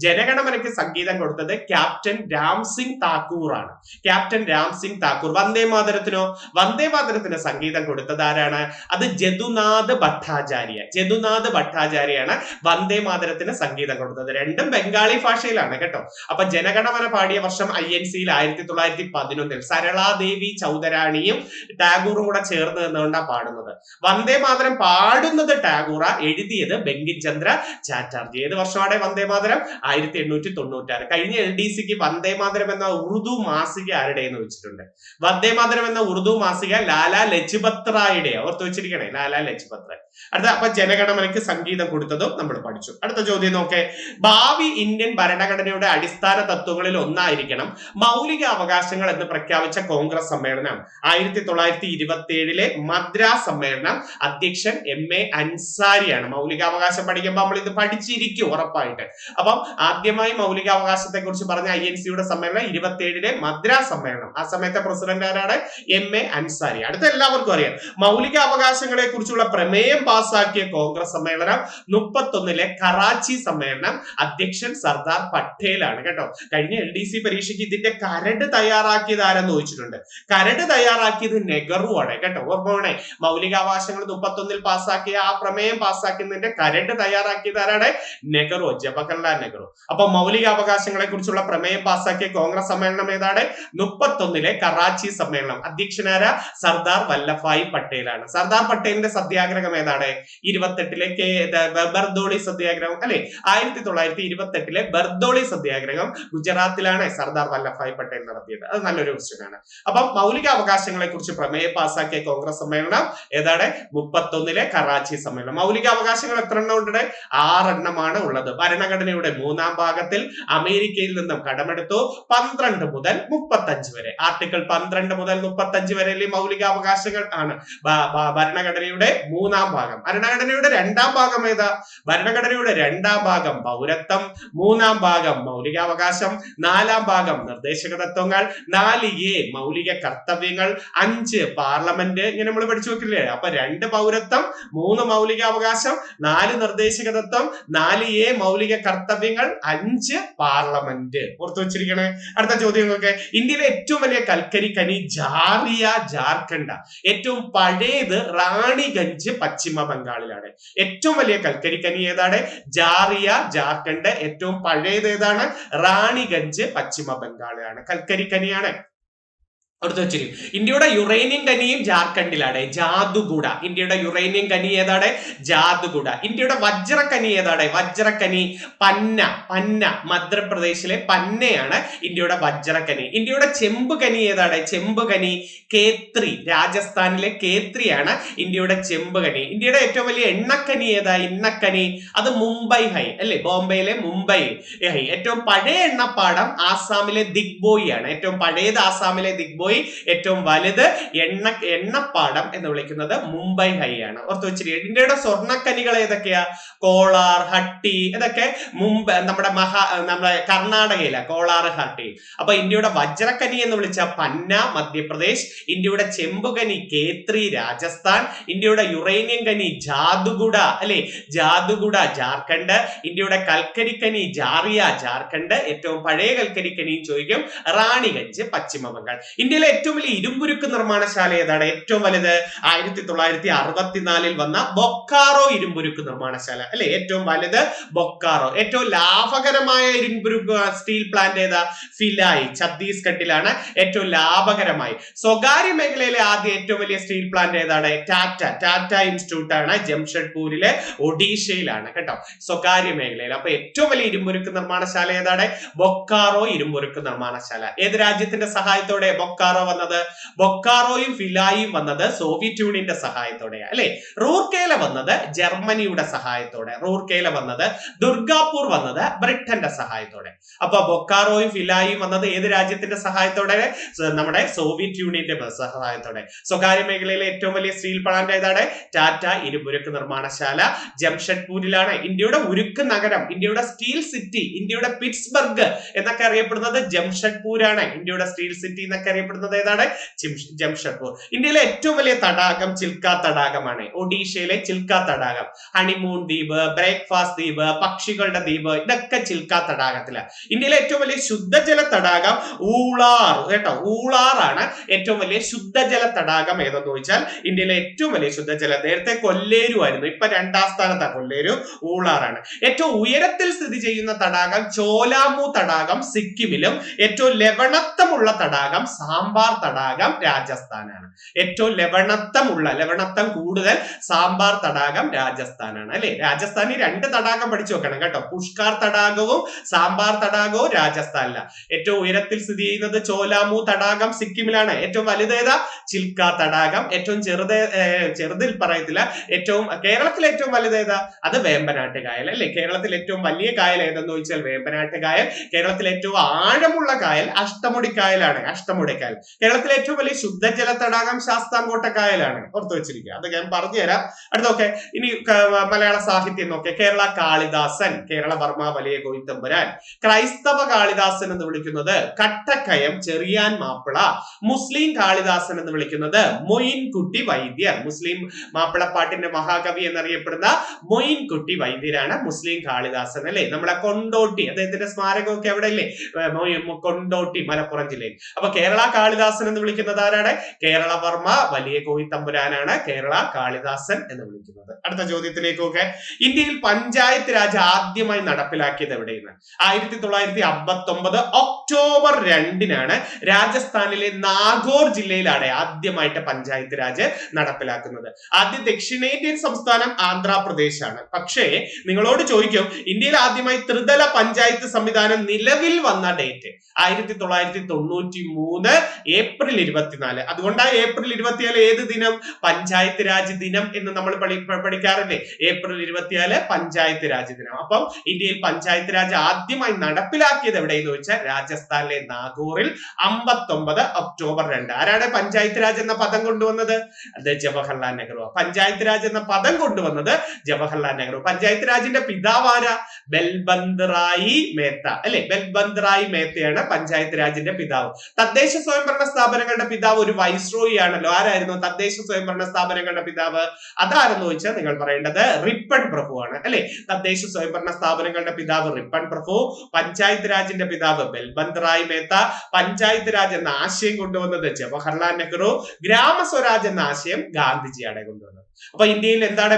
ജനഗണമനയ്ക്ക് സംഗീതം കൊടുത്തത് ക്യാപ്റ്റൻ രാം സിംഗ് താക്കൂർ ആണ്. ക്യാപ്റ്റൻ രാം സിംഗ് താക്കൂർ. വന്ദേമാതരത്തിനോ? വന്ദേമാതരത്തിന് സംഗീതം കൊടുത്തത് ആരാണ്? അത് ജദുനാഥ് ഭട്ടാചാര്യ. ജദുനാഥ് ഭട്ടാചാര്യാണ് വന്ദേമാതരത്തിന് സംഗീതം കൊടുത്തത്. രണ്ടും ബംഗാളി ഭാഷയിലാണ് കേട്ടോ. അപ്പൊ ജനഗണമന പാടിയ വർഷം INC-യിൽ 1911 സരളാദേവി ചൗധരാണിയും ടാഗോറും കൂടെ ചേർന്ന് നിന്നുകൊണ്ടാണ് പാടുന്നത്. വന്ദേമാതരം പാടുന്നത് ടാഗോറ, എഴുതിയത് ബങ്കിം ചന്ദ്ര ചാറ്റർജി. ഏത് വർഷമാണ് വന്ദേമാതരം? 1896. കഴിഞ്ഞ LDCക്ക് വന്ദേമാതരം എന്ന ഉറുദു മാസിക ആരുടെ എന്ന് വെച്ചിട്ടുണ്ട്. വന്ദേമാതരം എന്ന ഉറുദു മാസിക ലാലാ ലജ്പത് റായിയുടെ. ഓർത്ത് വെച്ചിരിക്കണേ, ലാലാ ലജ്പത് റായ്. അടുത്ത അപ്പൊ ജനഗണമനയ്ക്ക് സംഗീതം കൊടുത്തതും നമ്മൾ പഠിച്ചു. അടുത്ത ചോദ്യം നോക്കേ. ഭാവി ഇന്ത്യൻ ഭരണഘടനയുടെ അടിസ്ഥാന തത്വങ്ങളിൽ ഒന്നായിരിക്കണം മൗലിക അവകാശങ്ങൾ എന്ന് പ്രഖ്യാപിച്ച കോൺഗ്രസ് സമ്മേളനം 1927 മദ്രാസ് സമ്മേളനം. അധ്യക്ഷൻ MA അൻസാരിയാണ്. മൗലികാവകാശം പഠിക്കുമ്പോൾ നമ്മൾ ഇത് പഠിച്ചിരിക്കും ഉറപ്പായിട്ട്. അപ്പം ആദ്യമായി മൗലികാവകാശത്തെ കുറിച്ച് പറഞ്ഞ INC-യുടെ സമ്മേളനം 27 1947 മദ്രാസ് സമ്മേളനം. ആ സമയത്തെ പ്രസിഡന്റ് ആരാണ്? MA അൻസാരി. അടുത്ത എല്ലാവർക്കും അറിയാം. മൗലിക അവകാശങ്ങളെ കുറിച്ചുള്ള പ്രമേയം പാസാക്കിയ കോൺഗ്രസ് സമ്മേളനം 31 കറാച്ചി സമ്മേളനം. അധ്യക്ഷൻ സർദാർ പട്ടേലാണ് കേട്ടോ. കഴിഞ്ഞ LDC പരീക്ഷയ്ക്ക് ഇതിന്റെ കരട് തയ്യാറാക്കിയത് ആരെന്ന് ചോദിച്ചിട്ടുണ്ട്. കരട് തയ്യാറാക്കിയത് നെഹ്റു ആണ് കേട്ടോ. ഓർമ്മ, മൗലികാവകാശങ്ങൾ 31 പാസാക്കിയ ആ പ്രമേയം പാസാക്കുന്നതിന്റെ കരട് തയ്യാറാക്കിയത് ആരാണ്? നെഹ്റു, ജവഹർലാൽ നെഹ്റു. അപ്പൊ മൗലികാവകാശങ്ങളെ കുറിച്ചുള്ള പ്രമേയം പാസാക്കിയ കോൺഗ്രസ് സമ്മേളനം ഏതാണ്? 31 കറാച്ചി സമ്മേളനം. അധ്യക്ഷനാര സർദാർ വല്ലഭായ് പട്ടേലാണ്. സർദാർ പട്ടേലിന്റെ സത്യാഗ്രഹം ഏതാണ്? 28 ബർദോളി സത്യാഗ്രഹം അല്ലെ? 1928 ബർദോളി സത്യാഗ്രഹം ഗുജറാത്തിലാണ് സർദാർ വല്ലഭായ് പട്ടേൽ നടത്തിയത്. അത് നല്ലൊരു ക്വസ്റ്റ്യൻ ആണ്. അപ്പം മൗലികാവകാശങ്ങളെ കുറിച്ച് പ്രമേയം പാസാക്കിയ കോൺഗ്രസ് സമ്മേളനം ഏതാണ്? 31 കറാച്ചി സമ്മേളനം. മൗലികാവകാശങ്ങൾ എത്ര എണ്ണം ഉണ്ട്? 6 എണ്ണമാണ് ഉള്ളത്. ഭരണഘടനയുടെ 3-ാം ഭാഗത്തിൽ അമേരിക്കയിൽ നിന്നും കടമെടുത്തു 12 മുതൽ 35 വരെ. ആർട്ടിക്കിൾ 12 മുതൽ 35 വരെ മൗലികാവകാശങ്ങൾ ആണ് ഭരണഘടനയുടെ 3-ാം ഭാഗം. ഭരണഘടനയുടെ 2-ാം ഭാഗം ഏതാ? ഭരണഘടനയുടെ 2-ാം ഭാഗം പൗരത്വം, 3-ാം ഭാഗം മൗലികാവകാശം, 4-ാം ഭാഗം നിർദ്ദേശക തത്വങ്ങൾ, 4A മൗലിക കർത്തവ്യങ്ങൾ, 5 പാർലമെന്റ്. ഇങ്ങനെ നമ്മൾ പഠിച്ചു നോക്കില്ലേ? അപ്പൊ 2 പൗരത്വം, 3 മൗലികാവകാശം, 4 നിർദ്ദേശക തത്വം, 4A മൗലിക കർത്തവ്യങ്ങൾ, 5 പാർലമെന്റ്. ഓർത്തു വെച്ചിരിക്കണേ. അടുത്ത ചോദ്യങ്ങളൊക്കെ. ഇന്ത്യയിലെ ഏറ്റവും വലിയ കൽക്കരി ഖനി ജാറിയ, ജാർഖണ്ഡ്. ഏറ്റവും പഴയത് റാണിഗഞ്ച്, പശ്ചിമ ബംഗാളിലാണ്. ഏറ്റവും വലിയ കൽക്കരി ഖനി ഏതാണ്? ജാറിയ, ജാർഖണ്ഡ്. ഏറ്റവും പഴയത് ഏതാണ്? റാണിഗഞ്ച്, പശ്ചിമ ബംഗാളിലാണ്. കൽക്കരി ഖനിയാണ്. അടുത്ത വെച്ചിരിക്കും. ഇന്ത്യയുടെ യുറേനിയം ഖനിയും ജാർഖണ്ഡിലാണ്, ജാദുഗുഡ. ഇന്ത്യയുടെ യുറേനിയം ഖനി ഏതാണ്? ജാദുഗുഡ. ഇന്ത്യയുടെ വജ്രഖനി ഏതാണ്? വജ്രഖനി പന്ന. പന്ന മധ്യപ്രദേശിലെ പന്നയാണ് ഇന്ത്യയുടെ വജ്രഖനി. ഇന്ത്യയുടെ ചെമ്പ് ഖനി ഏതാണ്? ചെമ്പ് ഖനി കേത്രി, രാജസ്ഥാനിലെ കേത്രിയാണ് ഇന്ത്യയുടെ ചെമ്പ് ഖനി. ഇന്ത്യയുടെ ഏറ്റവും വലിയ എണ്ണക്കനി ഏതാ? എണ്ണക്കനി അത് മുംബൈ ഹൈ അല്ലെ? ബോംബെയിലെ മുംബൈ ഹൈ. ഏറ്റവും പഴയ എണ്ണപ്പാടം ആസാമിലെ ദിഗ്ബോയി ആണ്. ഏറ്റവും പഴയത് ആസാമിലെ ദിഗ്ബോയ്. ഏറ്റവും വലുത് എണ്ണപ്പാടം എന്ന് വിളിക്കുന്നത് മുംബൈ ഹൈ ആണ്. ഓർത്ത് വെച്ചിരിക്കുക. ഇന്ത്യയുടെ സ്വർണ്ണക്കനികൾ ഏതൊക്കെയാ? കോളാർ, ഹട്ടി. ഇതൊക്കെ നമ്മുടെ കർണാടകയിലെ കോളാർ, ഹട്ടി. അപ്പൊ ഇന്ത്യയുടെ വജ്രക്കനി എന്ന് വിളിച്ച പന്ന, മധ്യപ്രദേശ്. ഇന്ത്യയുടെ ചെമ്പുകനി കേത്രി, രാജസ്ഥാൻ. ഇന്ത്യയുടെ യുറേനിയം കനി ജാദുഗുഡ അല്ലെ? ജാദുഗുഡ, ജാർഖണ്ഡ്. ഇന്ത്യയുടെ കൽക്കരിക്കനി ജാറിയ, ജാർഖണ്ഡ്. ഏറ്റവും പഴയ കൽക്കരിക്കനിയും ചോദിക്കും. റാണിഗഞ്ച്, പശ്ചിമ ബംഗാൾ. ഇന്ത്യയിലെ ഏറ്റവും വലിയ ഇരുമ്പുരുക്ക് നിർമ്മാണശാല ഏതാണ്? ഏറ്റവും വലുത് 1964 വന്ന ബൊക്കാറോ ഇരുമ്പുരുക്ക് നിർമ്മാണശാല അല്ലെ? ഏറ്റവും വലുത് ബൊക്കാറോ. ഏറ്റവും ലാഭകരമായ ഇരുമ്പുരുക്ക് സ്റ്റീൽ പ്ലാന്റ് ഏതാ? ഫിലായി, ഛത്തീസ്ഗഡിലാണ് ഏറ്റവും ലാഭകരമായി. സ്വകാര്യ മേഖലയിലെ ആദ്യ ഏറ്റവും വലിയ സ്റ്റീൽ പ്ലാന്റ് ഏതാണ്? ടാറ്റ ഇൻസ്റ്റിറ്റ്യൂട്ട് ആണ്, ജംഷഡ്പൂരിലെ ഒഡീഷയിലാണ് കേട്ടോ. സ്വകാര്യ മേഖലയിൽ. അപ്പൊ ഏറ്റവും വലിയ ഇരുമ്പുരുക്ക് നിർമ്മാണശാല ഏതാണ്? ബൊക്കാറോ ഇരുമ്പുരുക്ക് നിർമ്മാണശാല. ഏത് രാജ്യത്തിന്റെ സഹായത്തോടെ ബൊക്കാറോ വന്നത്? ബൊക്കാറോയും ഫിലായും വന്നത് സോവിയറ്റ് യൂണിയന്റെ സഹായത്തോടെ അല്ലെ? റൂർക്കേല വന്നത് ജർമ്മനിയുടെ സഹായത്തോടെ. റൂർക്കേല വന്നത്, ദുർഗാപൂർ വന്നത് ബ്രിട്ടന്റെ സഹായത്തോടെ. അപ്പൊ ബൊക്കാറോയും ഫിലായും വന്നത് ഏത് രാജ്യത്തിന്റെ സഹായത്തോടെ? നമ്മുടെ സോവിയറ്റ് യൂണിയന്റെ സഹായത്തോടെ. സ്വകാര്യ മേഖലയിലെ ഏറ്റവും വലിയ സ്റ്റീൽ പ്ലാന്റ് ഏതാണ്? ടാറ്റ ഇരുമ്പുരുക്ക് നിർമ്മാണശാല ജംഷഡ്പൂരിലാണ്. ഇന്ത്യയുടെ ഉരുക്ക് നഗരം, ഇന്ത്യയുടെ സ്റ്റീൽ സിറ്റി, ഇന്ത്യയുടെ പിറ്റ്സ്ബർഗ് എന്നൊക്കെ അറിയപ്പെടുന്നത് ജംഷഡ്പൂരാണ്. ഇന്ത്യയുടെ സ്റ്റീൽ സിറ്റി എന്നൊക്കെ അറിയപ്പെടുന്നത് ഏതാണ്? ജംഷഡ്പൂർ. ഇന്ത്യയിലെ ഏറ്റവും വലിയ തടാകം ചിൽക്ക തടാകമാണ്. ഒഡീഷയിലെ ചിൽക്ക തടാകം. ഹണിമൂൺ ദ്വീപ്, ബ്രേക്ക്ഫാസ്റ്റ് ദ്വീപ്, പക്ഷികളുടെ ദ്വീപ്, ഇതൊക്കെ ചിൽക്ക തടാകത്തിലാണ്. ഇന്ത്യയിലെ ഏറ്റവും വലിയ ശുദ്ധജല തടാകം ഊളാർ കേട്ടോ. ഊളാർ ആണ് ഏറ്റവും വലിയ ശുദ്ധജല തടാകം. ഏതെന്ന് ചോദിച്ചാൽ ഇന്ത്യയിലെ ഏറ്റവും വലിയ ശുദ്ധജല, നേരത്തെ കൊല്ലേരു ആയിരുന്നു, ഇപ്പൊ 2-ാം സ്ഥാനത്താണ് കൊല്ലേരു. ഊളാറാണ്. ഏറ്റവും ഉയരത്തിൽ സ്ഥിതി ചെയ്യുന്ന തടാകം ചോലാമു തടാകം സിക്കിമിലും. ഏറ്റവും ലവണത്വമുള്ള തടാകം സാമ്പാർ തടാകം രാജസ്ഥാനാണ്. ഏറ്റവും ലവണത്വം കൂടുതൽ സാമ്പാർ തടാകം രാജസ്ഥാനാണ് അല്ലെ? രാജസ്ഥാനിൽ 2 തടാകം പഠിച്ചു വെക്കണം കേട്ടോ. പുഷ്കാർ തടാകവും സാമ്പാർ തടാകവും രാജസ്ഥാനിലാണ്. ഏറ്റവും ഉയരത്തിൽ സ്ഥിതി ചെയ്യുന്നത് ചോലാമു തടാകം സിക്കിമിലാണ്. ഏറ്റവും വലുതേതാ? ചിൽക്ക തടാകം. ഏറ്റവും ചെറുതിൽ പറയത്തില്ല. കേരളത്തിലെ ഏറ്റവും വലുതേതാ? അത് വേമ്പനാട്ട് കായൽ അല്ലെ? കേരളത്തിൽ ഏറ്റവും വലിയ കായൽ ഏതെന്ന് ചോദിച്ചാൽ വേമ്പനാട്ട് കായൽ. കേരളത്തിൽ ഏറ്റവും ആഴമുള്ള കായൽ അഷ്ടമുടി കായലാണ്. അഷ്ടമുടി കായൽ. കായൽ. കേരളത്തിലെ ഏറ്റവും വലിയ ശുദ്ധജല തടാകം ശാസ്താംകോട്ടക്കായലാണ്. ഓർത്തു വെച്ചിരിക്കുക. അത് ഞാൻ പറഞ്ഞുതരാം. അടുത്തൊക്കെ ഇനി മലയാള സാഹിത്യം നോക്കെ. കേരള കാളിദാസൻ, കേരള വർമ്മ വലിയ കോയിത്തമ്പുരാൻ. ക്രൈസ്തവ കാളിദാസൻ എന്ന് വിളിക്കുന്നത് കട്ടക്കയം ചെറിയാൻ മാപ്പിള. മുസ്ലിം കാളിദാസൻ എന്ന് വിളിക്കുന്നത് മൊയിൻകുട്ടി വൈദ്യർ. മുസ്ലിം മാപ്പിളപ്പാട്ടിന്റെ മഹാകവി എന്നറിയപ്പെടുന്ന മൊയിൻകുട്ടി വൈദ്യരാണ് മുസ്ലിം കാളിദാസൻ അല്ലെ. നമ്മളെ കൊണ്ടോട്ടി, അദ്ദേഹത്തിന്റെ സ്മാരകമൊക്കെ അവിടെ അല്ലേ, കൊണ്ടോട്ടി മലപ്പുറം ജില്ലയിൽ. അപ്പൊ കേരള കാളിദാസൻ എന്ന് വിളിക്കുന്നത് ആരാണ്? കേരള വർമ്മ വലിയ കോയിത്തമ്പുരാനാണ് കേരള കാളിദാസൻ എന്ന് വിളിക്കുന്നത്. അടുത്ത ചോദ്യത്തിലേക്കൊക്കെ. ഇന്ത്യയിൽ പഞ്ചായത്ത് രാജ് ആദ്യമായി നടപ്പിലാക്കിയത് എവിടെയെന്ന്? 1959 ഒക്ടോബർ 2 രാജസ്ഥാനിലെ നാഗോർ ജില്ലയിലാണ് ആദ്യമായിട്ട് പഞ്ചായത്ത് രാജ് നടപ്പിലാക്കുന്നത്. ആദ്യ ദക്ഷിണേന്ത്യൻ സംസ്ഥാനം ആന്ധ്രാപ്രദേശ് ആണ്. പക്ഷേ നിങ്ങളോട് ചോദിക്കും, ഇന്ത്യയിൽ ആദ്യമായി ത്രിതല പഞ്ചായത്ത് സംവിധാനം നിലവിൽ വന്ന ഡേറ്റ് 1993 ഏപ്രിൽ 24. അതുകൊണ്ടാണ് ഏപ്രിൽ 24 ഏത് ദിനം? പഞ്ചായത്ത് രാജ് ദിനം എന്ന് നമ്മൾ പഠിക്കാറില്ലേ? ഏപ്രിൽ 24 പഞ്ചായത്ത് രാജ് ദിനം. അപ്പം ഇന്ത്യയിൽ പഞ്ചായത്ത് രാജ് ആദ്യമായി നടപ്പിലാക്കിയത് എവിടെയെന്ന് വെച്ചാൽ രാജസ്ഥാനിലെ നാഗോറിൽ 59 ഒക്ടോബർ 2. ആരാണ് പഞ്ചായത്ത് രാജ് എന്ന പദം കൊണ്ടുവന്നത്? അത് ജവഹർലാൽ നെഹ്റു. പഞ്ചായത്ത് രാജ് എന്ന പദം കൊണ്ടുവന്നത് ജവഹർലാൽ നെഹ്റു. പഞ്ചായത്ത് രാജിന്റെ പിതാവ് ആരാ? ബൽബന്ത് റായി മേത്ത അല്ലെ. ബൽബന്ത് റായി മേത്തയാണ് പഞ്ചായത്ത് രാജിന്റെ പിതാവ്. തദ്ദേശ സ്വയംഭരണ സ്ഥാപനങ്ങളുടെ പിതാവ് ഒരു വൈസ്രോയി ആണല്ലോ. ആരായിരുന്നു തദ്ദേശ സ്വയംഭരണ സ്ഥാപനങ്ങളുടെ പിതാവ്? അതാരെന്ന് ചോദിച്ചാൽ നിങ്ങൾ പറയേണ്ടത് റിപ്പൺ പ്രഭു ആണ് അല്ലെ. തദ്ദേശ സ്വയംഭരണ സ്ഥാപനങ്ങളുടെ പിതാവ് റിപ്പൺ പ്രഭു, പഞ്ചായത്ത് രാജിന്റെ പിതാവ് ബൽബന്ത് റായ് മേത്ത. പഞ്ചായത്ത് രാജ് എന്ന ആശയം കൊണ്ടുവന്നത് ജവഹർലാൽ നെഹ്റു. ഗ്രാമസ്വരാജ് എന്ന ആശയം ഗാന്ധിജിയാണ് കൊണ്ടുവന്നത്. അപ്പൊ ഇന്ത്യയിൽ എന്താണ്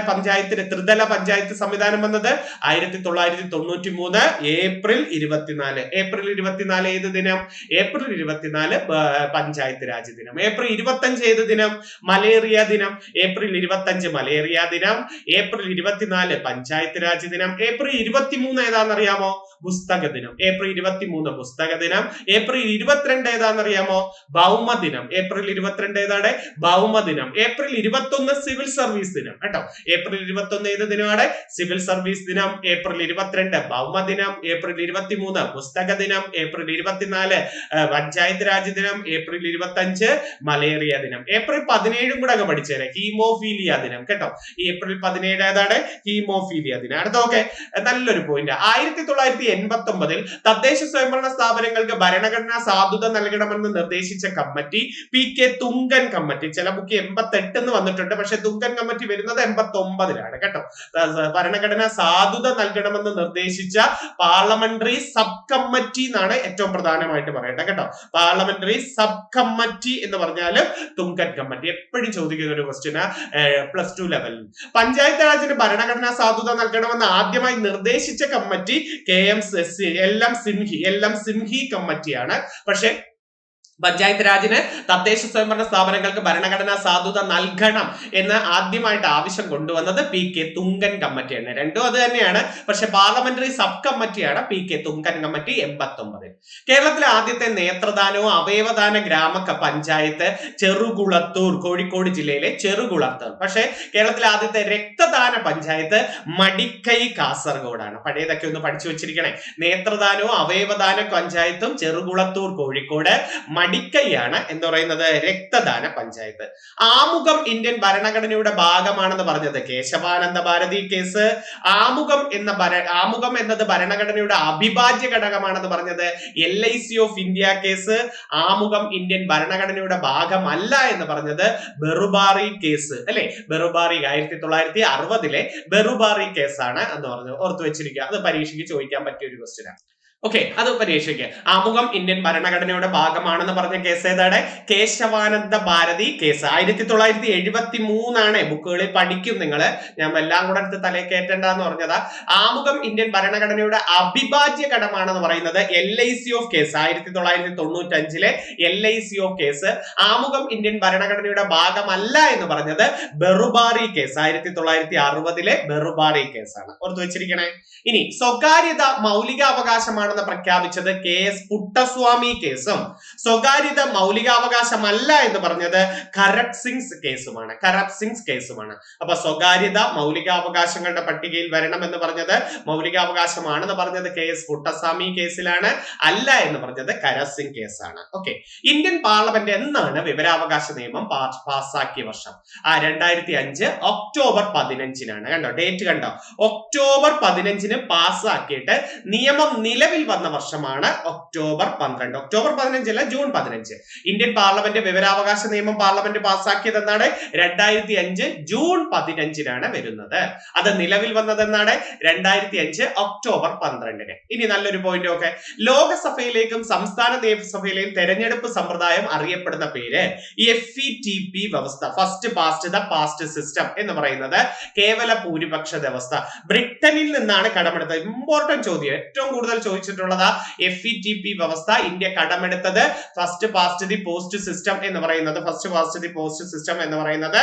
ത്രിതല പഞ്ചായത്ത് സംവിധാനം വന്നത്? 1993 ഏപ്രിൽ 24. ഏപ്രിൽ 24 ഏത് ദിനം? ഏപ്രിൽ 24 പഞ്ചായത്ത് രാജ് ദിനം. ഏപ്രിൽ 25 ഏത് ദിനം? മലേറിയ ദിനം. ഏപ്രിൽ 25 മലേറിയ ദിനം. ഏപ്രിൽ 24 പഞ്ചായത്ത് രാജ് ദിനം. ഏപ്രിൽ 23 ഏതാണെന്നറിയാമോ? പുസ്തക ദിനം. ഏപ്രിൽ 23 പുസ്തക ദിനം. ഏപ്രിൽ 22 ഏതാണെന്നറിയാമോ? ഭൗമ ദിനം. ഏപ്രിൽ 22 ഏതാണ്? ഭൗമ ദിനം. ഏപ്രിൽ 21 സിവിൽ സർവീസ് ദിനം കേട്ടോ. ഏപ്രിൽ 21 ഏത് ദിനമാണ്? സിവിൽ സർവീസ് ദിനം. ഏപ്രിൽ 22 ഭൗമ ദിനം. ഏപ്രിൽ 23 പുസ്തക ദിനം. ഏപ്രിൽ 24 പഞ്ചായത്ത് രാജ് ദിനം. ഏപ്രിൽ 25 മലേറിയ ദിനം. ഏപ്രിൽ 17 കൂടെ അങ്ങ് പഠിച്ചേരെ, ഹീമോഫീലിയ ദിനം കേട്ടോ. ഏപ്രിൽ 17 ഏതാണ്? ഹീമോഫീലിയ ദിനം. അടുത്തൊക്കെ നല്ലൊരു പോയിന്റ്. 1989 തദ്ദേശ സ്വയംഭരണ സ്ഥാപനങ്ങൾക്ക് ഭരണഘടനാ സാധുത നൽകണമെന്ന് നിർദ്ദേശിച്ച കമ്മിറ്റി PK തുങ്കൻ കമ്മിറ്റി. ചില ബുക്ക് 88 എന്ന് വന്നിട്ടുണ്ട്, പക്ഷെ തുങ്കൻ കമ്മിറ്റി വരുന്നത് 89 കേട്ടോ. ഭരണഘടനാ സാധുത നൽകണമെന്ന് നിർദ്ദേശിച്ച പാർലമെന്ററി സബ് കമ്മിറ്റി എന്നാണ് ഏറ്റവും പ്രധാനമായിട്ട് പറയേണ്ടത് കേട്ടോ. പാർലമെന്ററി സബ് കമ്മിറ്റി എന്ന് പറഞ്ഞാൽ തുങ്കൻ കമ്മിറ്റി. എപ്പോഴും ചോദിക്കുന്ന ഒരു ക്വസ്റ്റ്യൻ +2 ലെവലിൽ. പഞ്ചായത്ത് രാജിന് ഭരണഘടനാ സാധുത നൽകണമെന്ന് ആദ്യമായി നിർദ്ദേശിച്ച കമ്മിറ്റി എല്ലാം സിംഹി കമ്മിറ്റിയാണ്. പക്ഷെ പഞ്ചായത്ത് രാജിന് തദ്ദേശ സ്വയംഭരണ സ്ഥാപനങ്ങൾക്ക് ഭരണഘടനാ സാധുത നൽകണം എന്ന് ആദ്യമായിട്ട് ആവശ്യം കൊണ്ടുവന്നത് PK തുങ്കൻ കമ്മിറ്റിയാണ്. രണ്ടും അത് തന്നെയാണ്, പക്ഷെ പാർലമെന്ററി സബ് കമ്മിറ്റിയാണ് PK തുങ്കൻ കമ്മിറ്റി 89. കേരളത്തിലെ ആദ്യത്തെ നേത്രദാനവും അവയവദാന ഗ്രാമ പഞ്ചായത്ത് ചെറുകുളത്തൂർ, കോഴിക്കോട് ജില്ലയിലെ ചെറുകുളത്തൂർ. പക്ഷെ കേരളത്തിലെ ആദ്യത്തെ രക്തദാന പഞ്ചായത്ത് മടിക്കൈ, കാസർഗോഡാണ്. പഴയതൊക്കെ ഒന്ന് പഠിച്ചു വെച്ചിരിക്കണേ. നേത്രദാനവും അവയവദാന പഞ്ചായത്തും ചെറുകുളത്തൂർ കോഴിക്കോട്, മടിക്കൈയാണ് എന്ന് പറയുന്നത് രക്തദാന പഞ്ചായത്ത്. ആമുഖം ഇന്ത്യൻ ഭരണഘടനയുടെ ഭാഗമാണെന്ന് പറഞ്ഞത് കേശവാനന്ദ ഭാരതി കേസ്. ആമുഖം എന്നത് ഭരണഘടനയുടെ അവിഭാജ്യ ഘടകമാണെന്ന് പറഞ്ഞത് LIC ഓഫ് ഇന്ത്യ കേസ്. ആമുഖം ഇന്ത്യൻ ഭരണഘടനയുടെ ഭാഗമല്ല എന്ന് പറഞ്ഞത് ബെറുബാറി കേസ് അല്ലെ. ബെറുബാറി 1960 ബെറുബാറി കേസാണ് എന്ന് പറഞ്ഞു. ഓർത്തു വെച്ചിരിക്കുക, അത് പരീക്ഷയ്ക്ക് ചോദിക്കാൻ പറ്റിയ ഒരു ക്വസ്റ്റ്യൻ ആണ്. ഓക്കെ, അത് പരീക്ഷയ്ക്ക്. ആമുഖം ഇന്ത്യൻ ഭരണഘടനയുടെ ഭാഗമാണെന്ന് പറഞ്ഞ കേസ് ഏതാണ്? കേശവാനന്ദ ഭാരതി കേസ്. 1973 ബുക്കുകളിൽ പഠിക്കും നിങ്ങൾ. ഞാൻ എല്ലാം കൂടെ അടുത്ത് തലേ കയറ്റണ്ടെന്ന് പറഞ്ഞതാ. ആമുഖം ഇന്ത്യൻ ഭരണഘടനയുടെ അവിഭാജ്യ ഘടകമാണെന്ന് പറയുന്നത് LIC of case. 1995 LIC of case. ആമുഖം ഇന്ത്യൻ ഭരണഘടനയുടെ ഭാഗമല്ല എന്ന് പറഞ്ഞത് ബെറുബാറി കേസ്. 1960 ബെറുബാറി കേസാണ്. ഓർത്തു വെച്ചിരിക്കണേ. ഇനി സ്വകാര്യത മൗലിക അവകാശമാണ് അവകാശമാണെന്ന് പ്രഖ്യാപിച്ചത് KS പുട്ടസ്വാമി കേസും സ്വകാര്യത മൗലികാവകാശമല്ല എന്ന് പറഞ്ഞത് കരപ് സിംഗ് കേസുമാണ്. അപ്പൊ സ്വകാര്യത മൗലികാവകാശങ്ങളുടെ പട്ടികയിൽ വരണം എന്ന് പറഞ്ഞത് മൗലികാവകാശമാണെന്ന് പറഞ്ഞത് KS പുട്ടസ്വാമി കേസിലാണ്, അല്ല എന്ന് പറഞ്ഞത് കരപ് സിംഗ് കേസാണ്. ഓക്കെ, ഇന്ത്യൻ പാർലമെന്റ് എന്നാണ് വിവരാവകാശ നിയമം പാസ്സാക്കിയ വർഷം? 2005 ഒക്ടോബർ 15-നാണ്. കണ്ടോ, ഡേറ്റ് കണ്ടോ, ഒക്ടോബർ 15-ന് പാസ്സാക്കിയിട്ട് നിയമം നിലവിൽ വന്ന വർഷമാണ് ഒക്ടോബർ 12. ഒക്ടോബർ 15 അല്ല, ജൂൺ 15. ഇന്ത്യൻ പാർലമെന്റ് വിവരാവകാശ നിയമം പാർലമെന്റ് പാസ്സാക്കിയത് എന്നാണ് 2005 ജൂൺ 15-നാണ് വരുന്നത്. അത് നിലവിൽ വന്നത് എന്നാണ് 2005 ഒക്ടോബർ 12-ന്. ഇനി നല്ലൊരു പോയിന്റ് ഒക്കെ, ലോകസഭയിലേക്കും സംസ്ഥാന നിയമസഭയിലെയും തെരഞ്ഞെടുപ്പ് സമ്പ്രദായം അറിയപ്പെടുന്ന പേര് FETP വ്യവസ്ഥ, first past the past system എന്ന് പറയുന്നത് കേവല ഭൂരിപക്ഷ വ്യവസ്ഥ. ബ്രിട്ടനിൽ നിന്നാണ് കടമെടുത്തത്. ഇമ്പോർട്ടന്റ് ചോദ്യം, ഏറ്റവും കൂടുതൽ ചോദിച്ചിട്ടുള്ളത് FETP വ്യവസ്ഥ ഇന്ത്യ കടമെടുത്തത് first past the post system എന്ന് പറയുന്നത്, first past the post system എന്ന് പറയുന്നത്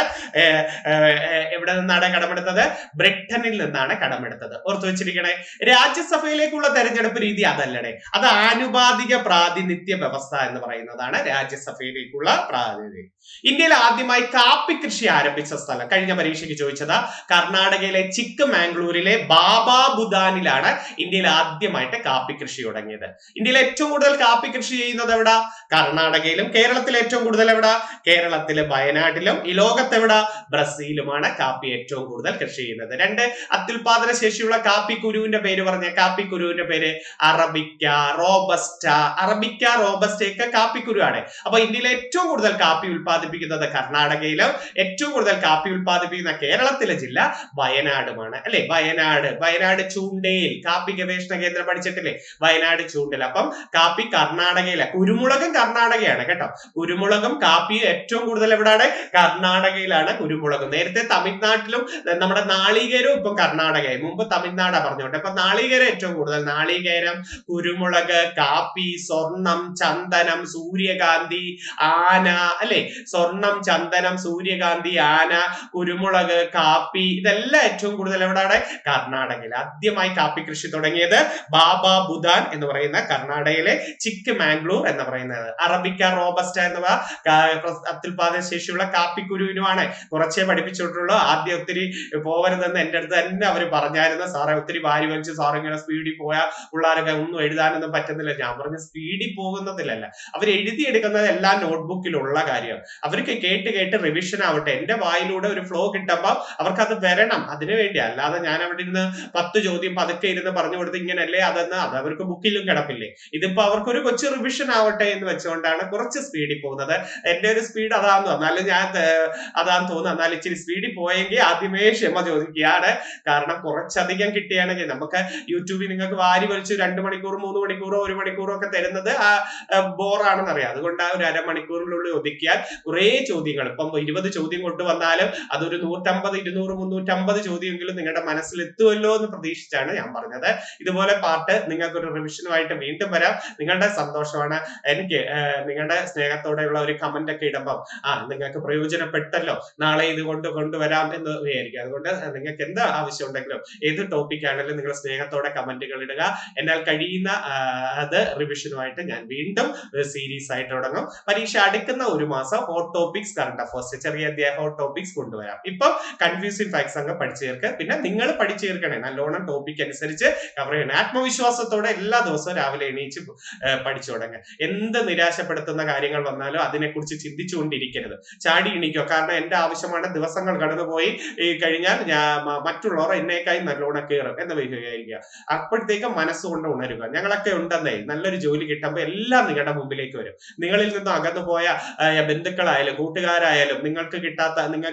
എവിടെ നിന്നാണ് കടമെടുത്തത്? ബ്രിട്ടനിൽ നിന്നാണ് കടമെടുത്തത്. ഓർത്തു വെച്ചിരിക്കണേ. രാജ്യസഭയിലേക്കുള്ള തെരഞ്ഞെടുപ്പ് രീതി അതല്ലടേ, അത് ആനുപാതിക പ്രാതിനിധ്യ വ്യവസ്ഥ എന്ന് പറയുന്നതാണ് രാജ്യസഭയിലേക്കുള്ള പ്രാതിനിധ്യം. ഇന്ത്യയിൽ ആദ്യമായി കാപ്പി കൃഷി ആരംഭിച്ച സ്ഥലം, കഴിഞ്ഞ പരീക്ഷയ്ക്ക് ചോദിച്ചത്, കർണാടകയിലെ ചിക്ക്മാംഗ്ലൂരിലെ ബാബാബുദാനിലാണ് ഇന്ത്യയിൽ ആദ്യമായിട്ട് കാപ്പി കൃഷി തുടങ്ങിയത്. ഇന്ത്യയിൽ ഏറ്റവും കൂടുതൽ കാപ്പി കൃഷി ചെയ്യുന്നത് എവിടെ? കർണാടകയിലും. കേരളത്തിൽ ഏറ്റവും കൂടുതൽ എവിടെ? കേരളത്തില് വയനാട്ടിലും. ഈ ലോകത്ത് എവിടെ? ബ്രസീലുമാണ് കാപ്പി ഏറ്റവും കൂടുതൽ കൃഷി ചെയ്യുന്നത്. 2, അത്യുൽപാദന ശേഷിയുള്ള കാപ്പി കുരുവിന്റെ പേര് പറഞ്ഞ, കാപ്പി കുരുവിന്റെ പേര് അറബിക്ക, റോബസ്റ്റ. അറബിക്ക, റോബസ്റ്റയൊക്കെ കാപ്പിക്കുരുവാണ്. അപ്പൊ ഇന്ത്യയിലെ ഏറ്റവും കൂടുതൽ കാപ്പി ഉൽപ്പാദിപ്പിക്കുന്നത് കർണാടകയിലും, ഏറ്റവും കൂടുതൽ കാപ്പി ഉൽപ്പാദിപ്പിക്കുന്ന കേരളത്തിലെ ജില്ല വയനാടുമാണ്, അല്ലെ? വയനാട് ചൂണ്ടയിൽ കാപ്പി ഗവേഷണ കേന്ദ്രം പഠിച്ചിട്ടില്ലേ? വയനാട് ചൂണ്ടൽ. അപ്പം കാപ്പി കർണാടകയിലെ, കുരുമുളകും കർണാടകയാണ് കേട്ടോ. കുരുമുളകും കാപ്പിയും ഏറ്റവും കൂടുതൽ എവിടെയാണ്? കർണാടകയിലാണ് കുരുമുളകും. നേരത്തെ തമിഴ്നാട്ടിലും നമ്മുടെ നാളികേരവും ഇപ്പം കർണാടകയായി. മുമ്പ് തമിഴ്നാടാ പറഞ്ഞോട്ടെ. അപ്പൊ നാളികേരം ഏറ്റവും കൂടുതൽ. നാളികേരം, കുരുമുളക്, കാപ്പി, സ്വർണം, ചന്ദനം, സൂര്യകാന്തി, ആന, അല്ലെ? സ്വർണം, ചന്ദനം, സൂര്യകാന്തി, ആന, കുരുമുളക്, കാപ്പി, ഇതെല്ലാം ഏറ്റവും കൂടുതൽ എവിടെയാണ്? കർണാടകയിൽ. ആദ്യമായി കാപ്പി കൃഷി തുടങ്ങിയത് ബാബാബുദാൻ എന്ന് പറയുന്ന കർണാടകയിലെ ചിക്ക്മാംഗ്ലൂർ എന്ന് പറയുന്നത്. അറബിക്ക, റോബസ്റ്റ എന്നിവ അത്യുൽപാദന ശേഷിയുള്ള കാപ്പിക്കുരുവിനുമാണ്. കുറച്ചേ പഠിപ്പിച്ചിട്ടുള്ളൂ. ആദ്യം ഒത്തിരി പോകരുതെന്ന് എന്റെ അടുത്ത് തന്നെ അവർ പറഞ്ഞായിരുന്നു. സാറേ ഒത്തിരി വാരി വലിച്ച്, സാറ് ഇങ്ങനെ സ്പീഡിൽ പോയാൽ പിള്ളേരൊക്കെ ഒന്നും എഴുതാനൊന്നും പറ്റുന്നില്ല. ഞാൻ പറഞ്ഞ സ്പീഡിൽ പോകുന്നതിലല്ല, അവർ എഴുതിയെടുക്കുന്നത് എല്ലാം നോട്ട്ബുക്കിലുള്ള കാര്യം. അവർക്ക് കേട്ട് റിവിഷൻ ആവട്ടെ. എന്റെ വായിലൂടെ ഒരു ഫ്ലോ കിട്ടുമ്പോൾ അവർക്ക് അത് വരണം, അതിനു വേണ്ടി. അല്ലാതെ ഞാൻ അവിടെ ഇരുന്ന് 10 ചോദ്യം പതുക്കെ ഇരുന്ന് പറഞ്ഞു കൊടുത്ത് ഇങ്ങനല്ലേ അതെന്ന്, അത് അവർക്ക് ബുക്കിലും കിടപ്പില്ലേ. ഇതിപ്പോ അവർക്കൊരു കൊച്ചു റിവിഷൻ ആവട്ടെ എന്ന് വെച്ചുകൊണ്ടാണ് കുറച്ച് സ്പീഡിൽ പോകുന്നത്. എന്റെ ഒരു സ്പീഡ് അതാന്ന് തോന്നുന്നു, ഞാൻ അതാന്ന് തോന്നുന്നു. എന്നാൽ ഇച്ചിരി സ്പീഡിൽ പോയെങ്കിൽ ആദ്യമേ ക്ഷമ ചോദിക്കുകയാണ്. കാരണം കുറച്ചധികം കിട്ടിയാണെങ്കിൽ, നമുക്ക് യൂട്യൂബിൽ നിങ്ങൾക്ക് വാരി വലിച്ച് 2 മണിക്കൂർ 3 മണിക്കൂറോ 1 മണിക്കൂറോ ഒക്കെ തരുന്നത് ബോറാണെന്ന് അറിയാം. അതുകൊണ്ട് ഒരു അരമണിക്കൂറിനുള്ളിൽ ഒതുക്കിയാൽ കുറെ ചോദ്യങ്ങൾ, ഇപ്പം 20 ചോദ്യം കൊണ്ടുവന്നാലും അതൊരു 150, 200, 350 ചോദ്യമെങ്കിലും നിങ്ങളുടെ മനസ്സിൽ എത്തുമല്ലോ എന്ന് പ്രതീക്ഷിച്ചാണ് ഞാൻ പറഞ്ഞത്. ഇതുപോലെ പാർട്ട് നിങ്ങൾക്ക് ഒരു റിവിഷനുമായിട്ട് വീണ്ടും വരാം. നിങ്ങളുടെ സന്തോഷമാണ് എനിക്ക്. നിങ്ങളുടെ സ്നേഹത്തോടെയുള്ള ഒരു കമന്റ് ഒക്കെ ഇടുമ്പം നിങ്ങൾക്ക് പ്രയോജനപ്പെട്ടല്ലോ, നാളെ ഇത് കൊണ്ടുവരാം എന്ന് വിചാരിക്കും. അതുകൊണ്ട് നിങ്ങൾക്ക് എന്ത് ആവശ്യം ഉണ്ടെങ്കിലും, ഏത് ടോപ്പിക് ആണെങ്കിലും നിങ്ങൾ സ്നേഹത്തോടെ കമന്റുകൾ ഇടുക. എന്നാൽ കഴിയുന്ന അത് റിവിഷനുമായിട്ട് ഞാൻ വീണ്ടും സീരീസ് ആയിട്ട് തുടങ്ങും. പരീക്ഷ അടുക്കുന്ന ഒരു മാസം ഹോട്ട് ടോപ്പിക്സ്, കറണ്ട് അഫേഴ്സ്, ചെറിയ ഹോട്ട് ടോപ്പിക്സ് കൊണ്ടുവരാം. ഇപ്പൊ കൺഫ്യൂസിംഗ് ഫാക്ട്സ് അങ്ങ് പഠിച്ചു ചേർക്ക്. പിന്നെ നിങ്ങൾ പഠിച്ചു ചേർക്കണേ, നല്ലോണം ടോപ്പിക് അനുസരിച്ച് കവർ ചെയ്യണേ. ആത്മവിശ്വാസത്തോടെ എല്ലാ ദിവസവും രാവിലെ എണീച്ച് പഠിച്ചു തുടങ്ങുക. എന്ത് നിരാശപ്പെടുത്തുന്ന കാര്യങ്ങൾ വന്നാലും അതിനെക്കുറിച്ച് ചിന്തിച്ചുകൊണ്ടിരിക്കരുത്, ചാടി എണീക്കുക. കാരണം എന്റെ ആവശ്യമാണ്. ദിവസങ്ങൾ കടന്നുപോയി കഴിഞ്ഞാൽ മറ്റുള്ളവർ എന്നേക്കായി നല്ലോണം കയറും എന്ന് വിചാരിക്കുക. അപ്പോഴത്തേക്കും മനസ്സുകൊണ്ട് ഉണരുക. ഞങ്ങളൊക്കെ ഉണ്ടെന്നേ, നല്ലൊരു ജോലി കിട്ടുമ്പോൾ എല്ലാം നിങ്ങളുടെ മുമ്പിലേക്ക് വരും. നിങ്ങളിൽ നിന്നും അകന്നു പോയ ബന്ധുക്കളായാലും കൂട്ടുകാരായാലും നിങ്ങൾക്ക്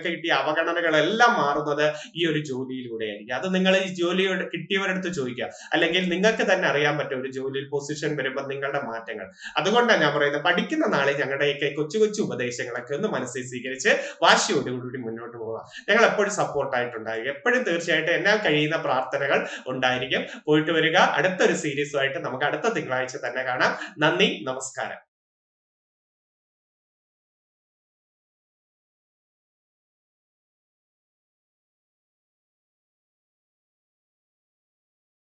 കിട്ടിയ അവഗണനകളെല്ലാം മാറുന്നത് ഈ ഒരു ജോലിയിലൂടെ ആയിരിക്കും. അത് നിങ്ങൾ ഈ ജോലി കിട്ടിയവരടുത്ത് ചോദിക്കുക. അല്ലെങ്കിൽ നിങ്ങൾക്ക് തന്നെ അറിയാൻ പറ്റും ഒരു ജോലിയിൽ പൊസിഷൻ വരുമ്പോൾ നിങ്ങളുടെ മാറ്റങ്ങൾ. അതുകൊണ്ടാണ് ഞാൻ പറയുന്നത്, പഠിക്കുന്ന നാളെ ഞങ്ങളുടെയൊക്കെ കൊച്ചു കൊച്ചു ഉപദേശങ്ങളൊക്കെ ഒന്ന് മനസ്സിൽ സ്വീകരിച്ച് വാശിയോടുകൂടി മുന്നോട്ട് പോവുക. ഞങ്ങൾ എപ്പോഴും സപ്പോർട്ടായിട്ടുണ്ടായിരിക്കും. എപ്പോഴും തീർച്ചയായിട്ടും എന്നാൽ കഴിയുന്ന പ്രാർത്ഥനകൾ ഉണ്ടായിരിക്കും. പോയിട്ട് വരിക. അടുത്തൊരു സീരീസുമായിട്ട് നമുക്ക് അടുത്ത തിങ്കളാഴ്ച തന്നെ കാണാം. നന്ദി, നമസ്കാരം.